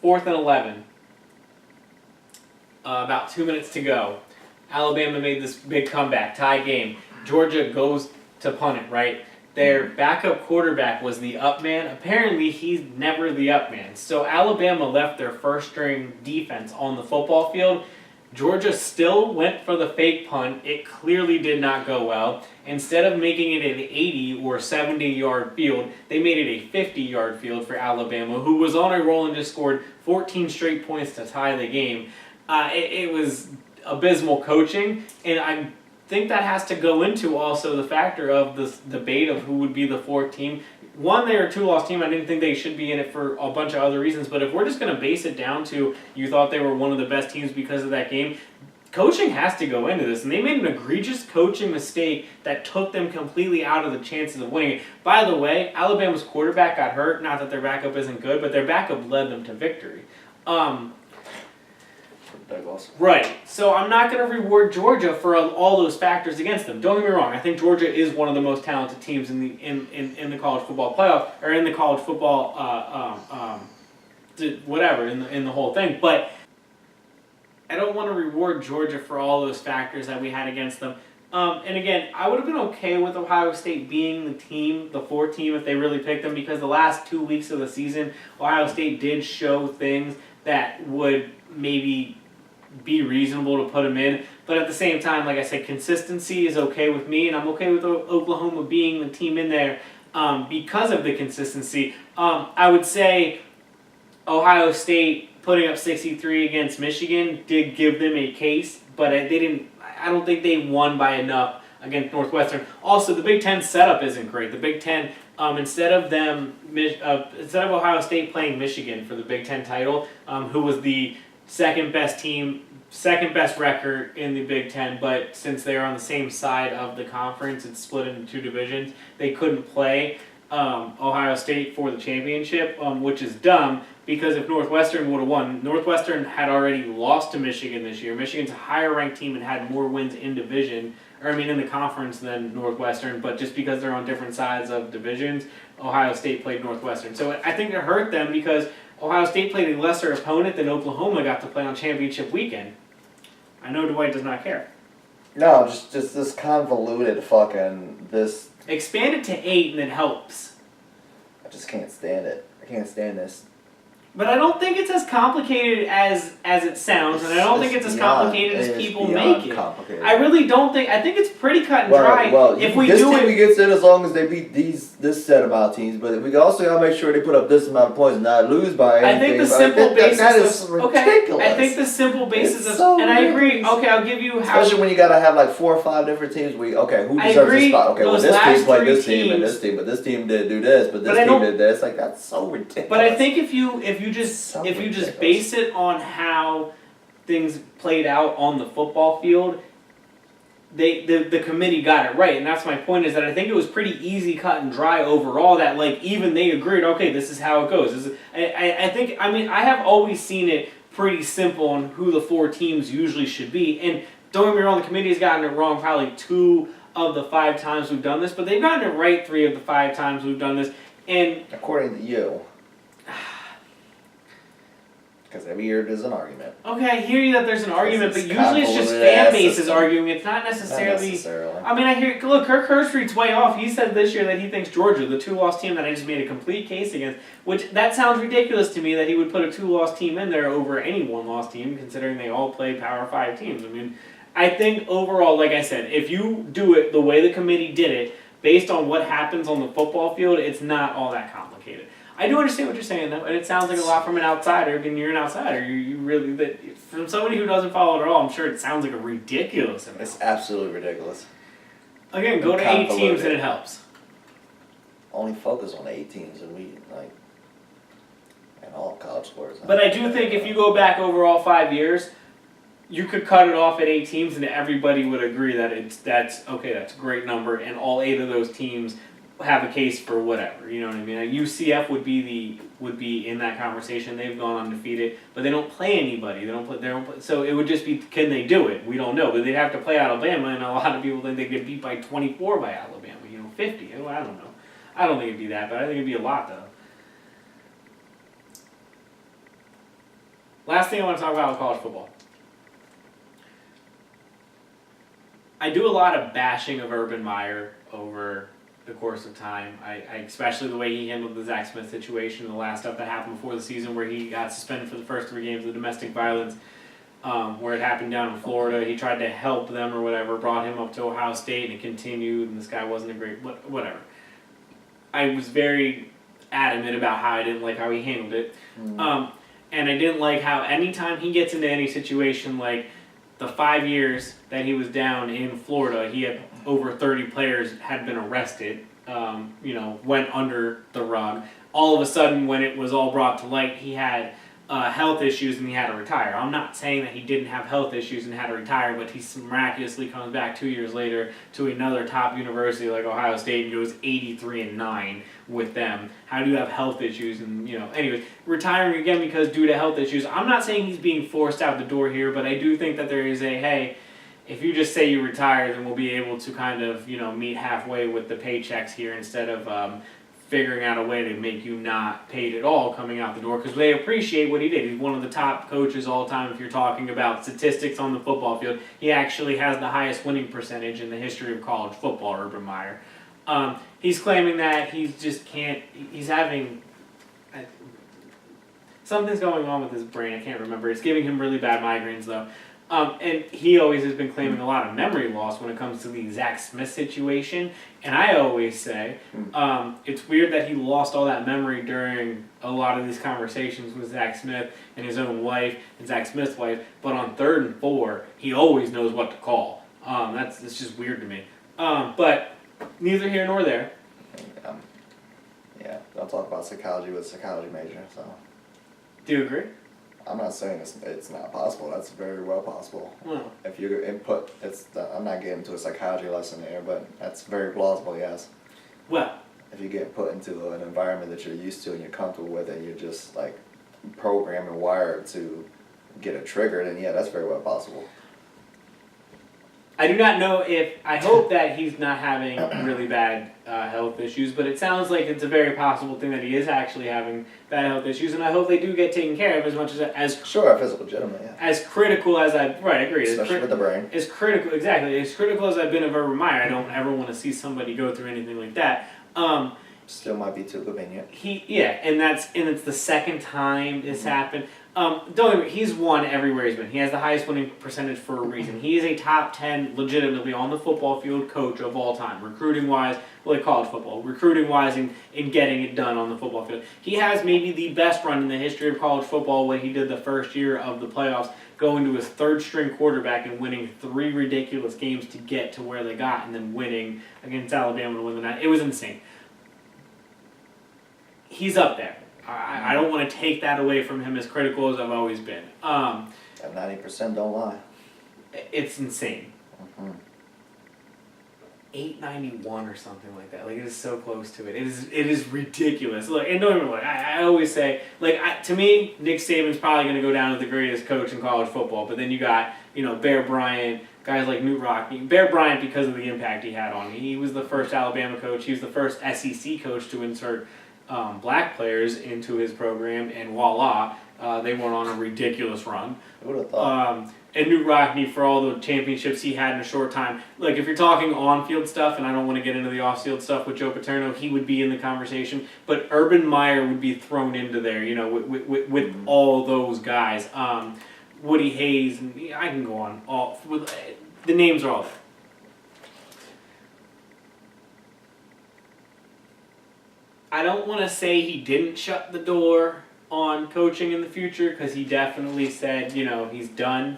4th and 11. About 2 minutes to go. Alabama made this big comeback, tie game. Georgia goes to punt it, right? Their backup quarterback was the up man. Apparently, he's never the up man. So Alabama left their first-string defense on the football field. Georgia still went for the fake punt. It clearly did not go well. Instead of making it an 80 or 70-yard field, they made it a 50-yard field for Alabama, who was on a roll and just scored 14 straight points to tie the game. It was abysmal coaching, and I think that has to go into also the factor of this debate of who would be the 4th team. One, they're a 2-loss team. I didn't think they should be in it for a bunch of other reasons, but if we're just going to base it down to you thought they were one of the best teams because of that game, coaching has to go into this, and they made an egregious coaching mistake that took them completely out of the chances of winning it. By the way, Alabama's quarterback got hurt. Not that their backup isn't good, but their backup led them to victory. Right. So I'm not going to reward Georgia for all those factors against them. Don't get me wrong. I think Georgia is one of the most talented teams in the college football playoff, or in the college football whatever in the whole thing. But I don't want to reward Georgia for all those factors that we had against them. And again, I would have been okay with Ohio State being the 4th team if they really picked them, because the last 2 weeks of the season, Ohio State did show things that would maybe be reasonable to put them in. But at the same time, like I said, consistency is okay with me, and I'm okay with Oklahoma being the team in there because of the consistency. I would say Ohio State putting up 63 against Michigan did give them a case, but they didn't. I don't think they won by enough against Northwestern. Also, the Big Ten setup isn't great. The Big Ten, instead of Ohio State playing Michigan for the Big Ten title, who was the second best record in the Big Ten, but since they are on the same side of the conference, it's split into 2 divisions, they couldn't play Ohio State for the championship, which is dumb, because if Northwestern would have won, Northwestern had already lost to Michigan this year. Michigan's a higher ranked team and had more wins in the conference than Northwestern, but just because they're on different sides of divisions, Ohio State played Northwestern. So I think it hurt them because Ohio State played a lesser opponent than Oklahoma got to play on championship weekend. I know Dwight does not care. No, just this convoluted fucking this. Expand it to 8 and it helps. I just can't stand it. I can't stand this. But I don't think it's as complicated as it sounds, and I don't think it's as complicated as people make it. I really don't think. I think it's pretty cut and dry. Well, this team gets in as long as they beat this set amount of teams, but we also gotta make sure they put up this amount of points and not lose by anything. I think the simple basis that is ridiculous. I think the simple basis it's so and ridiculous. I agree. Okay, I'll give you how. Especially when you gotta have like 4 or 5 different teams. Who deserves this spot? Okay, well this team played this team and this team, but this team did do this, but this team did this. Like that's so ridiculous. But I think if you just base it on how things played out on the football field, the committee got it right, and that's my point. Is that I think it was pretty easy, cut and dry overall. That like even they agreed. Okay, this is how it goes. I have always seen it pretty simple on who the 4 teams usually should be. And don't get me wrong, the committee has gotten it wrong probably 2 of the 5 times we've done this, but they've gotten it right 3 of the 5 times we've done this. And according to you. Because every year there's an argument. Okay, I hear you that there's an argument, but it's usually it's just convoluted fan ass bases system. arguing. It's not necessarily. Not necessarily. I mean, I hear. Look, Kirk Herbstreit's way off. He said this year that he thinks Georgia, the 2-loss team that I just made a complete case against, which that sounds ridiculous to me that he would put a 2-loss team in there over any 1-loss team, considering they all play Power 5 teams. I mean, I think overall, like I said, if you do it the way the committee did it, based on what happens on the football field, it's not all that complicated. I do understand what you're saying, though, and it sounds like a lot from an outsider. And you're an outsider. You really from somebody who doesn't follow it at all. I'm sure it sounds like a ridiculous amount. It's absolutely ridiculous. Again, go to 8 teams and it helps. Only focus on 8 teams and we and all college sports. But I do think if you go back over all 5 years, you could cut it off at 8 teams, and everybody would agree that that's a great number, and all 8 of those teams have a case for whatever, you know what I mean? UCF would be in that conversation. They've gone undefeated, but they don't play anybody. They don't play, so it would just be, can they do it? We don't know, but they'd have to play Alabama, and a lot of people think they get beat by 24 by Alabama. 50. I don't know. I don't think it'd be that, but I think it'd be a lot though. Last thing I want to talk about is college football. I do a lot of bashing of Urban Meyer over the course of time. I especially the way he handled the Zach Smith situation, the last stuff that happened before the season where he got suspended for the first 3 games of domestic violence, where it happened down in Florida. He tried to help them or whatever, brought him up to Ohio State, and it continued, and this guy wasn't a great, whatever. I was very adamant about how I didn't like how he handled it. And I didn't like how anytime he gets into any situation, like the 5 years that he was down in Florida, he had over 30 players had been arrested, went under the rug. All of a sudden, when it was all brought to light, he had health issues and he had to retire. I'm not saying that he didn't have health issues and had to retire, but he miraculously comes back 2 years later to another top university like Ohio State and goes 83-9 with them. How do you have health issues? And anyways, retiring again because due to health issues. I'm not saying he's being forced out the door here, but I do think that there is hey, if you just say you retire, then we'll be able to kind of meet halfway with the paychecks here instead of figuring out a way to make you not paid at all coming out the door, because they appreciate what he did. He's one of the top coaches all the time. If you're talking about statistics on the football field, he actually has the highest winning percentage in the history of college football, Urban Meyer. He's claiming that he just can't, he's having, something's going on with his brain, I can't remember. It's giving him really bad migraines though. And he always has been claiming a lot of memory loss when it comes to the Zach Smith situation. And I always say, it's weird that he lost all that memory during a lot of these conversations with Zach Smith and his own wife and Zach Smith's wife. But on 3rd and 4, he always knows what to call. That's just weird to me. But neither here nor there. Yeah, don't talk about psychology with a psychology major. So. Do you agree? I'm not saying it's not possible. That's very well possible. Well, If you input, I'm not getting into a psychology lesson there, but that's very plausible, yes. well, If you get put into an environment that you're used to and you're comfortable with and you're just like programmed and wired to get a trigger, then yeah, that's very well possible. I do not know I hope that he's not having really bad health issues, but it sounds like it's a very possible thing that he is actually having bad health issues, and I hope they do get taken care of as much as Sure, if it's legitimate, yeah. as critical as I agree. Especially with the brain. As critical as I've been of Urban Meyer, I don't ever want to see somebody go through anything like that. Still might be too convenient. And it's the second time this happened. Don't get me wrong, he's won everywhere he's been. He has the highest winning percentage for a reason. He is a top 10 legitimately on the football field coach of all time, recruiting wise, like college football, recruiting wise in getting it done on the football field. He has maybe the best run in the history of college football when he did the first year of the playoffs, going to his 3rd string quarterback and winning 3 ridiculous games to get to where they got, and then winning against Alabama to win the night. It was insane. He's up there. I don't want to take that away from him, as critical as I've always been. That 90% don't lie. It's insane. 891 or something like that. Like, it is so close to it. It is ridiculous. Look, and don't get me wrong, I always say, to me, Nick Saban's probably going to go down as the greatest coach in college football. But then you got, Bear Bryant, guys like Newt Rockne. Bear Bryant, because of the impact he had on me. He was the first Alabama coach. He was the first SEC coach to insert black players into his program, and voila, They went on a ridiculous run. Who would have thought? And Newt Rockne for all the championships he had in a short time. Like, if you're talking on-field stuff, and I don't want to get into the off-field stuff with Joe Paterno, he would be in the conversation. But Urban Meyer would be thrown into there, with all those guys. Woody Hayes, and I can go on. The names are all there. I don't want to say he didn't shut the door on coaching in the future, because he definitely said, he's done.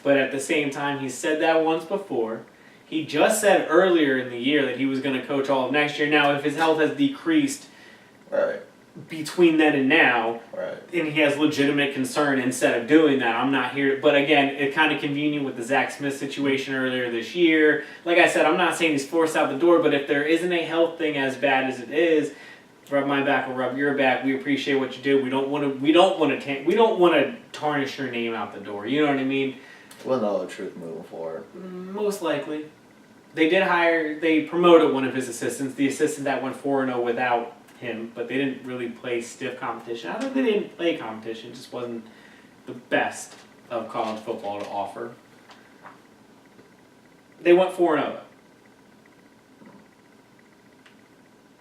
But at the same time, he said that once before. He just said earlier in the year that he was going to coach all of next year. Now, if his health has decreased between then and now, and he has legitimate concern instead of doing that, I'm not here. But again, it's kind of convenient with the Zach Smith situation earlier this year. Like I said, I'm not saying he's forced out the door, but if there isn't a health thing as bad as it is, rub my back or rub your back. We appreciate what you do. We don't want to tarnish your name out the door. You know what I mean? We'll know the truth moving forward. Most likely. They promoted one of his assistants, the assistant that went 4-0 without him, but they didn't really play stiff competition. I think they didn't play competition, it just wasn't the best of college football to offer. They went 4-0.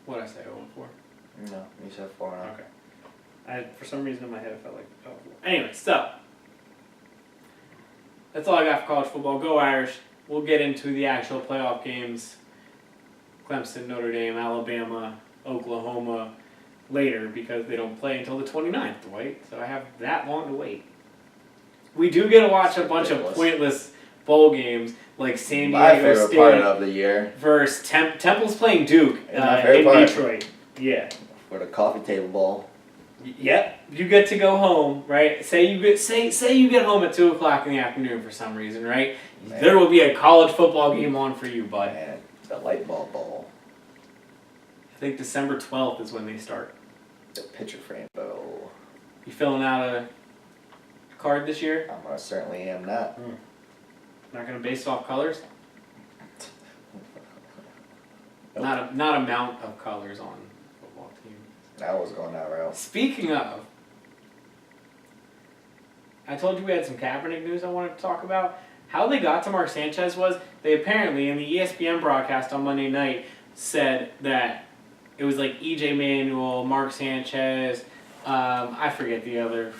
What did I say? I went 4? No, you said 4-0. Okay. For some reason in my head I felt like 4. Anyway, so that's all I got for college football. Go Irish. We'll get into the actual playoff games. Clemson, Notre Dame, Alabama, Oklahoma later, because they don't play until the 29th, Dwight. So I have that long to wait. We do get to watch a bunch of pointless bowl games like San Diego my favorite State part of the year versus Temple's playing Duke in Detroit. Yeah. For the coffee table bowl. Yep, you get to go home, right? Say you get home at 2:00 in the afternoon for some reason, right? Man. There will be a college football game on for you, bud. Man, the light bulb bowl. I think December 12th is when they start. The picture frame bowl. You filling out a card this year? I most certainly am not. Not gonna base it off colors? Nope. Not amount of colors on football team. I was going that route. Speaking of, I told you we had some Kaepernick news I wanted to talk about. How they got to Mark Sanchez was, they apparently, in the ESPN broadcast on Monday night, said that it was like E.J. Manuel, Mark Sanchez, I forget the other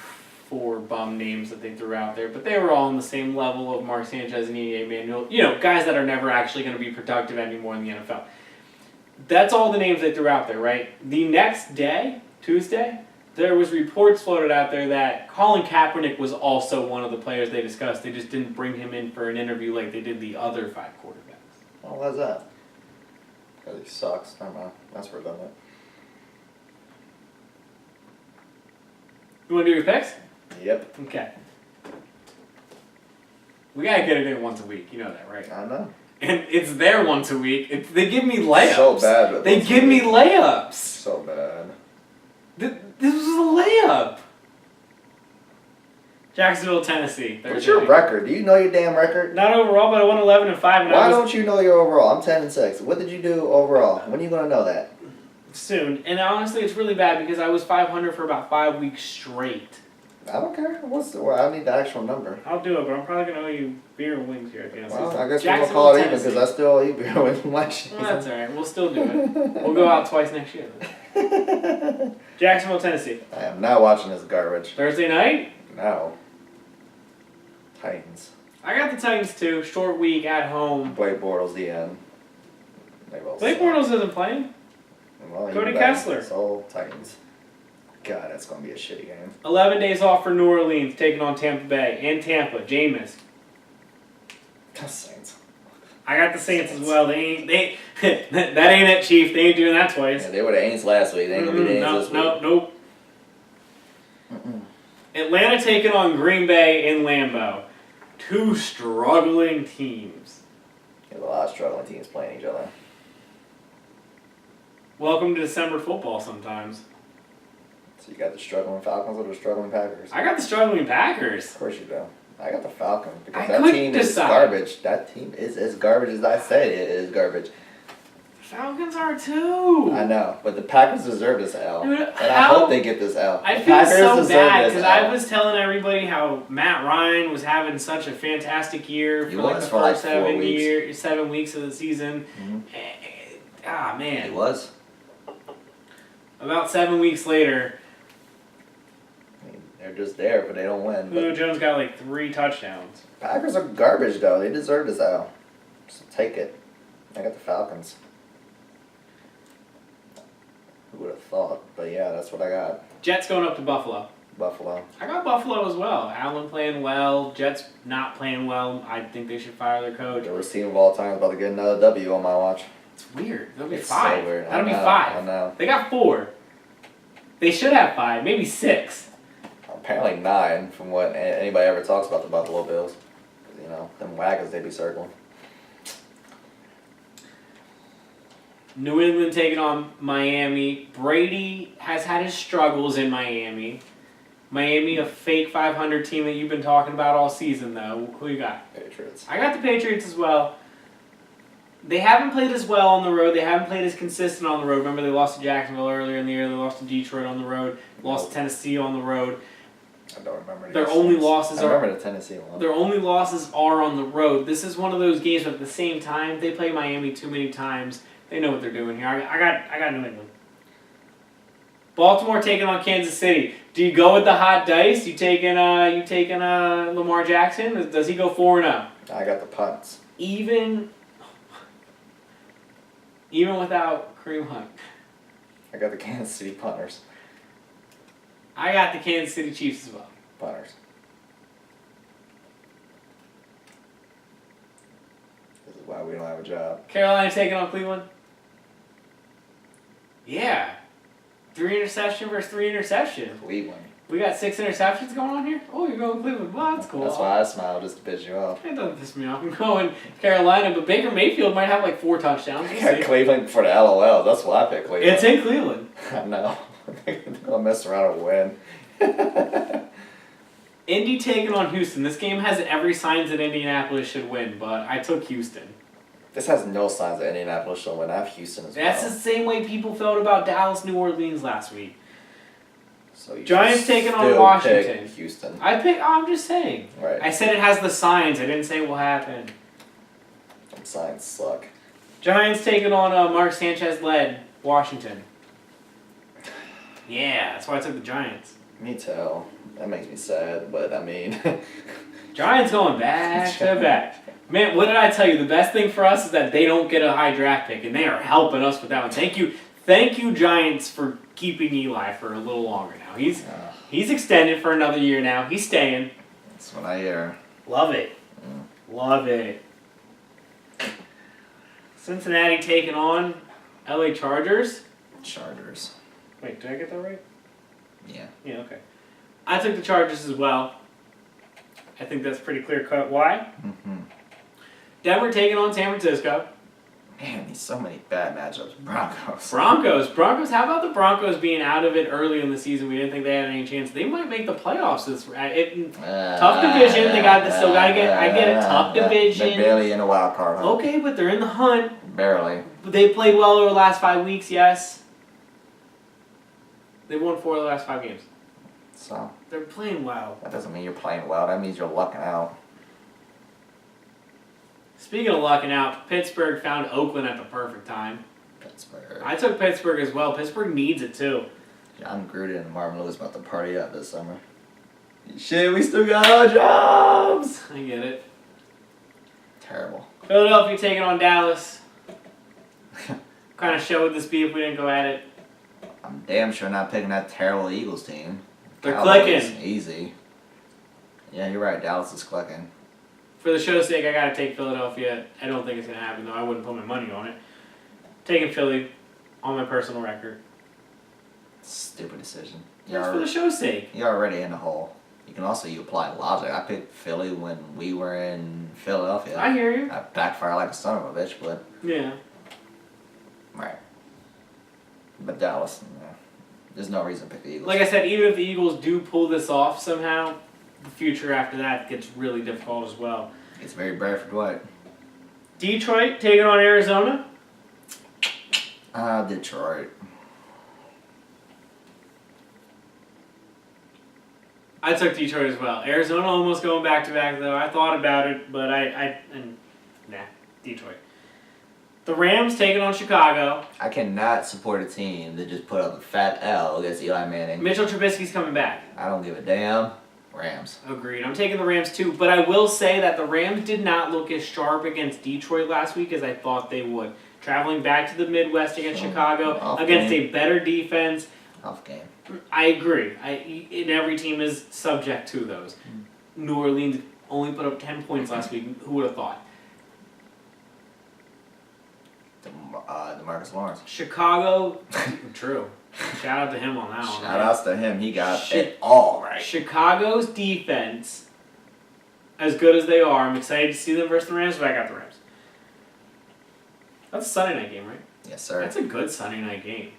4 bum names that they threw out there, but they were all on the same level of Mark Sanchez and E.J. Manuel. Guys that are never actually going to be productive anymore in the NFL. That's all the names they threw out there, right? The next day, Tuesday, there was reports floated out there that Colin Kaepernick was also one of the players they discussed. They just didn't bring him in for an interview like they did the other 5 quarterbacks. Well, why's that? Because he sucks. Never mind. That's redundant. You want to do your picks? Yep. Okay. We got to get it in once a week. You know that, right? I know. And it's there once a week. They give me layups. So bad. They give me layups. So bad. This was a layup. Jacksonville, Tennessee. What's your record? Do you know your damn record? Not overall, but I won 11-5. Why don't you know your overall? I'm 10-6. What did you do overall? When are you going to know that? Soon. And honestly, it's really bad because I was 500 for about 5 weeks straight. I don't care. I need the actual number. I'll do it, but I'm probably going to owe you beer and wings here at the end of the season. I guess we're going to call it even because I still owe you beer and wings last year. Well, that's all right. We'll still do it. We'll go out twice next year. Jacksonville, Tennessee. I am not watching this garbage. Thursday night? No. Titans. I got the Titans too. Short week at home. Blake Bortles, the end. Blake Bortles isn't playing. Well, Cody Kessler. So Titans. God, that's going to be a shitty game. 11 days off for New Orleans, taking on Tampa Bay. And Tampa, Jameis. The Saints. I got the Saints as well. That ain't it, Chief. They ain't doing that twice. Yeah, they were the Aints last week. They ain't going to be the Aints this week. Nope. Atlanta taking on Green Bay in Lambeau. 2 struggling teams. There's a lot of struggling teams playing each other. Welcome to December football sometimes. So you got the struggling Falcons or the struggling Packers? I got the struggling Packers. Of course you do. I got the Falcons because that team is garbage. That team is as garbage as I said it is garbage. Falcons are too. I know, but the Packers deserve this L. Dude, And I hope they get this L. I The feel Packers so deserve bad this because L. I was telling everybody how Matt Ryan was having such a fantastic year He for like was the for like first 7 weeks of the season. Mhm. Man. He was. About 7 weeks later, They're just there, but they don't win. Julio But Jones got like 3 touchdowns. Packers are garbage, though. They deserve this L. So take it. I got the Falcons. Who would have thought? But yeah, that's what I got. Jets going up to Buffalo. Buffalo. I got Buffalo as well. Allen playing well. Jets not playing well. I think they should fire their coach. The receiver of all time is about to get another W on my watch. It's weird. That'll be It's 5. so weird. That'll be I know, 5. I know. They got 4. They should have 5, maybe 6. Apparently 9 from what anybody ever talks about the Buffalo Bills. You know, them wagons they be circling. New England taking on Miami. Brady has had his struggles in Miami. Miami, a fake 500 team that you've been talking about all season, though. Who you got? Patriots. I got the Patriots as well. They haven't played as well on the road. They haven't played as consistent on the road. Remember, they lost to Jacksonville earlier in the year. They lost to Detroit on the road. Lost to Tennessee on the road. I don't remember. Their only losses I remember the Tennessee one. Their only losses are on the road. This is one of those games, but at the same time, they play Miami too many times. They know what they're doing here. I got New England. Baltimore taking on Kansas City. Do you go with the hot dice? You taking Lamar Jackson? Does he go 4-0? I got the punts. Even without Kareem Hunt. I got the Kansas City punters. I got the Kansas City Chiefs as well. Punters. This is why we don't have a job. Carolina taking on Cleveland. Yeah. 3 interception versus 3 interception. Cleveland. We got 6 interceptions going on here? Oh, you're going Cleveland. Well, that's cool. That's why I smile, just to piss you off. It doesn't piss me off. I'm going Carolina, but Baker Mayfield might have like 4 touchdowns. I We'll got see. Cleveland for the LOL. That's why I picked Cleveland. It's in Cleveland. I know. They're going to mess around and win. Indy taking on Houston. This game has every signs that Indianapolis should win, but I took Houston. This has no signs that Indianapolis should win. I have Houston as well. That's the same way people felt about Dallas, New Orleans last week. So you Giants taking on still Washington. pick Houston. I'm just saying. Right. I said it has the signs. I didn't say it will happen. Them signs suck. Giants taking on Mark Sanchez-led Washington. Yeah, that's why I took the Giants. Me too. That makes me sad, but I mean... Giants going back to back. Man, what did I tell you? The best thing for us is that they don't get a high draft pick, and they are helping us with that one. Thank you, Giants, for keeping Eli for a little longer now. He's extended for another year now. He's staying. That's what I hear. Love it. Love it. Cincinnati taking on LA Chargers. Chargers. Wait, did I get that right? Yeah. Yeah, okay. I took the Chargers as well. I think that's pretty clear cut. Why? Mm-hmm. Denver taking on San Francisco. Man, these so many bad matchups. Broncos. Broncos. How about the Broncos being out of it early in the season? We didn't think they had any chance. They might make the playoffs this. Tough division. They still got to get. I get a tough division. They're barely in the wild card hunt. Okay, but they're in the hunt. Barely. They played well over the last 5 weeks. Yes. They won 4 of the last 5 games. So. They're playing well. That doesn't mean you're playing well. That means you're lucking out. Speaking of lucking out, Pittsburgh found Oakland at the perfect time. Pittsburgh. I took Pittsburgh as well. Pittsburgh needs it too. John Gruden and Marvin Lewis about to party out this summer. Shit, we still got our jobs! I get it. Terrible. Philadelphia taking on Dallas. What kind of show would this be if we didn't go at it? I'm damn sure not picking that terrible Eagles team. They're Cowboys, clicking. Easy. Yeah, you're right. Dallas is clicking. For the show's sake, I gotta take Philadelphia. I don't think it's gonna happen though. I wouldn't put my money on it. Taking Philly on my personal record. Stupid decision. That's for the show's sake. You're already in the hole. You can also apply logic. I picked Philly when we were in Philadelphia. I hear you. I backfire like a son of a bitch, but Yeah. right. But Dallas, yeah. There's no reason to pick the Eagles. Like I said, even if the Eagles do pull this off somehow, the future after that gets really difficult as well. It's very bad for Dwight. Detroit taking on Arizona. Detroit. I took Detroit as well. Arizona almost going back-to-back, though. I thought about it, but Detroit. The Rams taking on Chicago. I cannot support a team that just put up a fat L against Eli Manning. Mitchell Trubisky's coming back. I don't give a damn. Rams. Agreed. I'm taking the Rams too, but I will say that the Rams did not look as sharp against Detroit last week as I thought they would. Traveling back to the Midwest against Chicago, against a better defense. Off game. I agree. And every team is subject to those. New Orleans only put up 10 points last week. Who would have thought? DeMarcus Lawrence. Chicago, true. Shout out to him on that one. Shout outs to him. He got it all right. Chicago's defense, as good as they are, I'm excited to see them versus the Rams, but I got the Rams. That's a Sunday night game, right? Yes, sir. That's a good Sunday night game.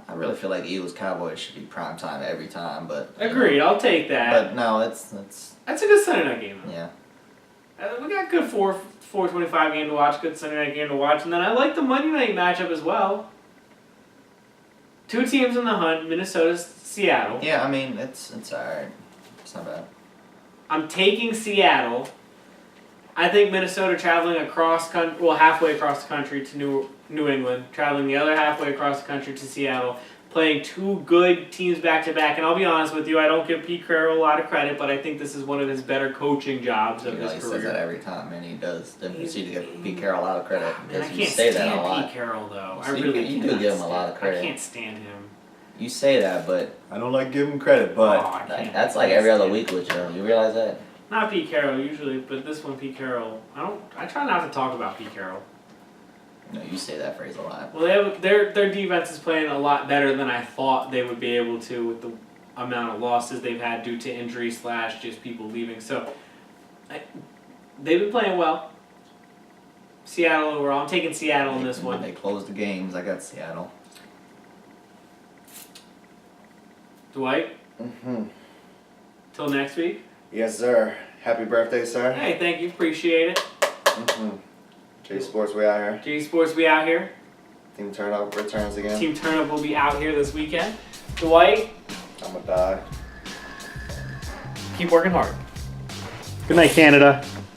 I really feel like Eagles Cowboys should be prime time every time, but agreed. I'll take that. But no, it's that's a good Sunday night game. Yeah. We got good 4:25 game to watch, good Sunday night game to watch, and then I like the Monday night matchup as well. Two teams in the hunt, Minnesota, Seattle. Yeah, I mean it's alright. It's not bad. I'm taking Seattle. I think Minnesota traveling halfway across the country to New England, traveling the other halfway across the country to Seattle, playing two good teams back to back. And I'll be honest with you, I don't give Pete Carroll a lot of credit, but I think this is one of his better coaching jobs of his career. He says that every time, and he does. Then you see to give Pete Carroll a lot of credit because I you can't say stand that a lot. Pete Carroll though. So I really you do give him a lot of credit. I can't stand him. You say that, but I don't like giving him credit. But that's like every other week with Joe. You realize that? Not Pete Carroll usually, but this one Pete Carroll. I try not to talk about Pete Carroll. No, you say that phrase a lot. Well, their defense is playing a lot better than I thought they would be able to with the amount of losses they've had due to injury / just people leaving. So they've been playing well. Seattle overall. I'm taking Seattle in this one. When they close the games, I got Seattle. Dwight? Till next week? Yes, sir. Happy birthday, sir. Hey, thank you. Appreciate it. J Sports, we out here. J Sports, we out here. Team Turn Up returns again. Team Turn Up will be out here this weekend. Dwight? I'm gonna die. Keep working hard. Good night, Canada.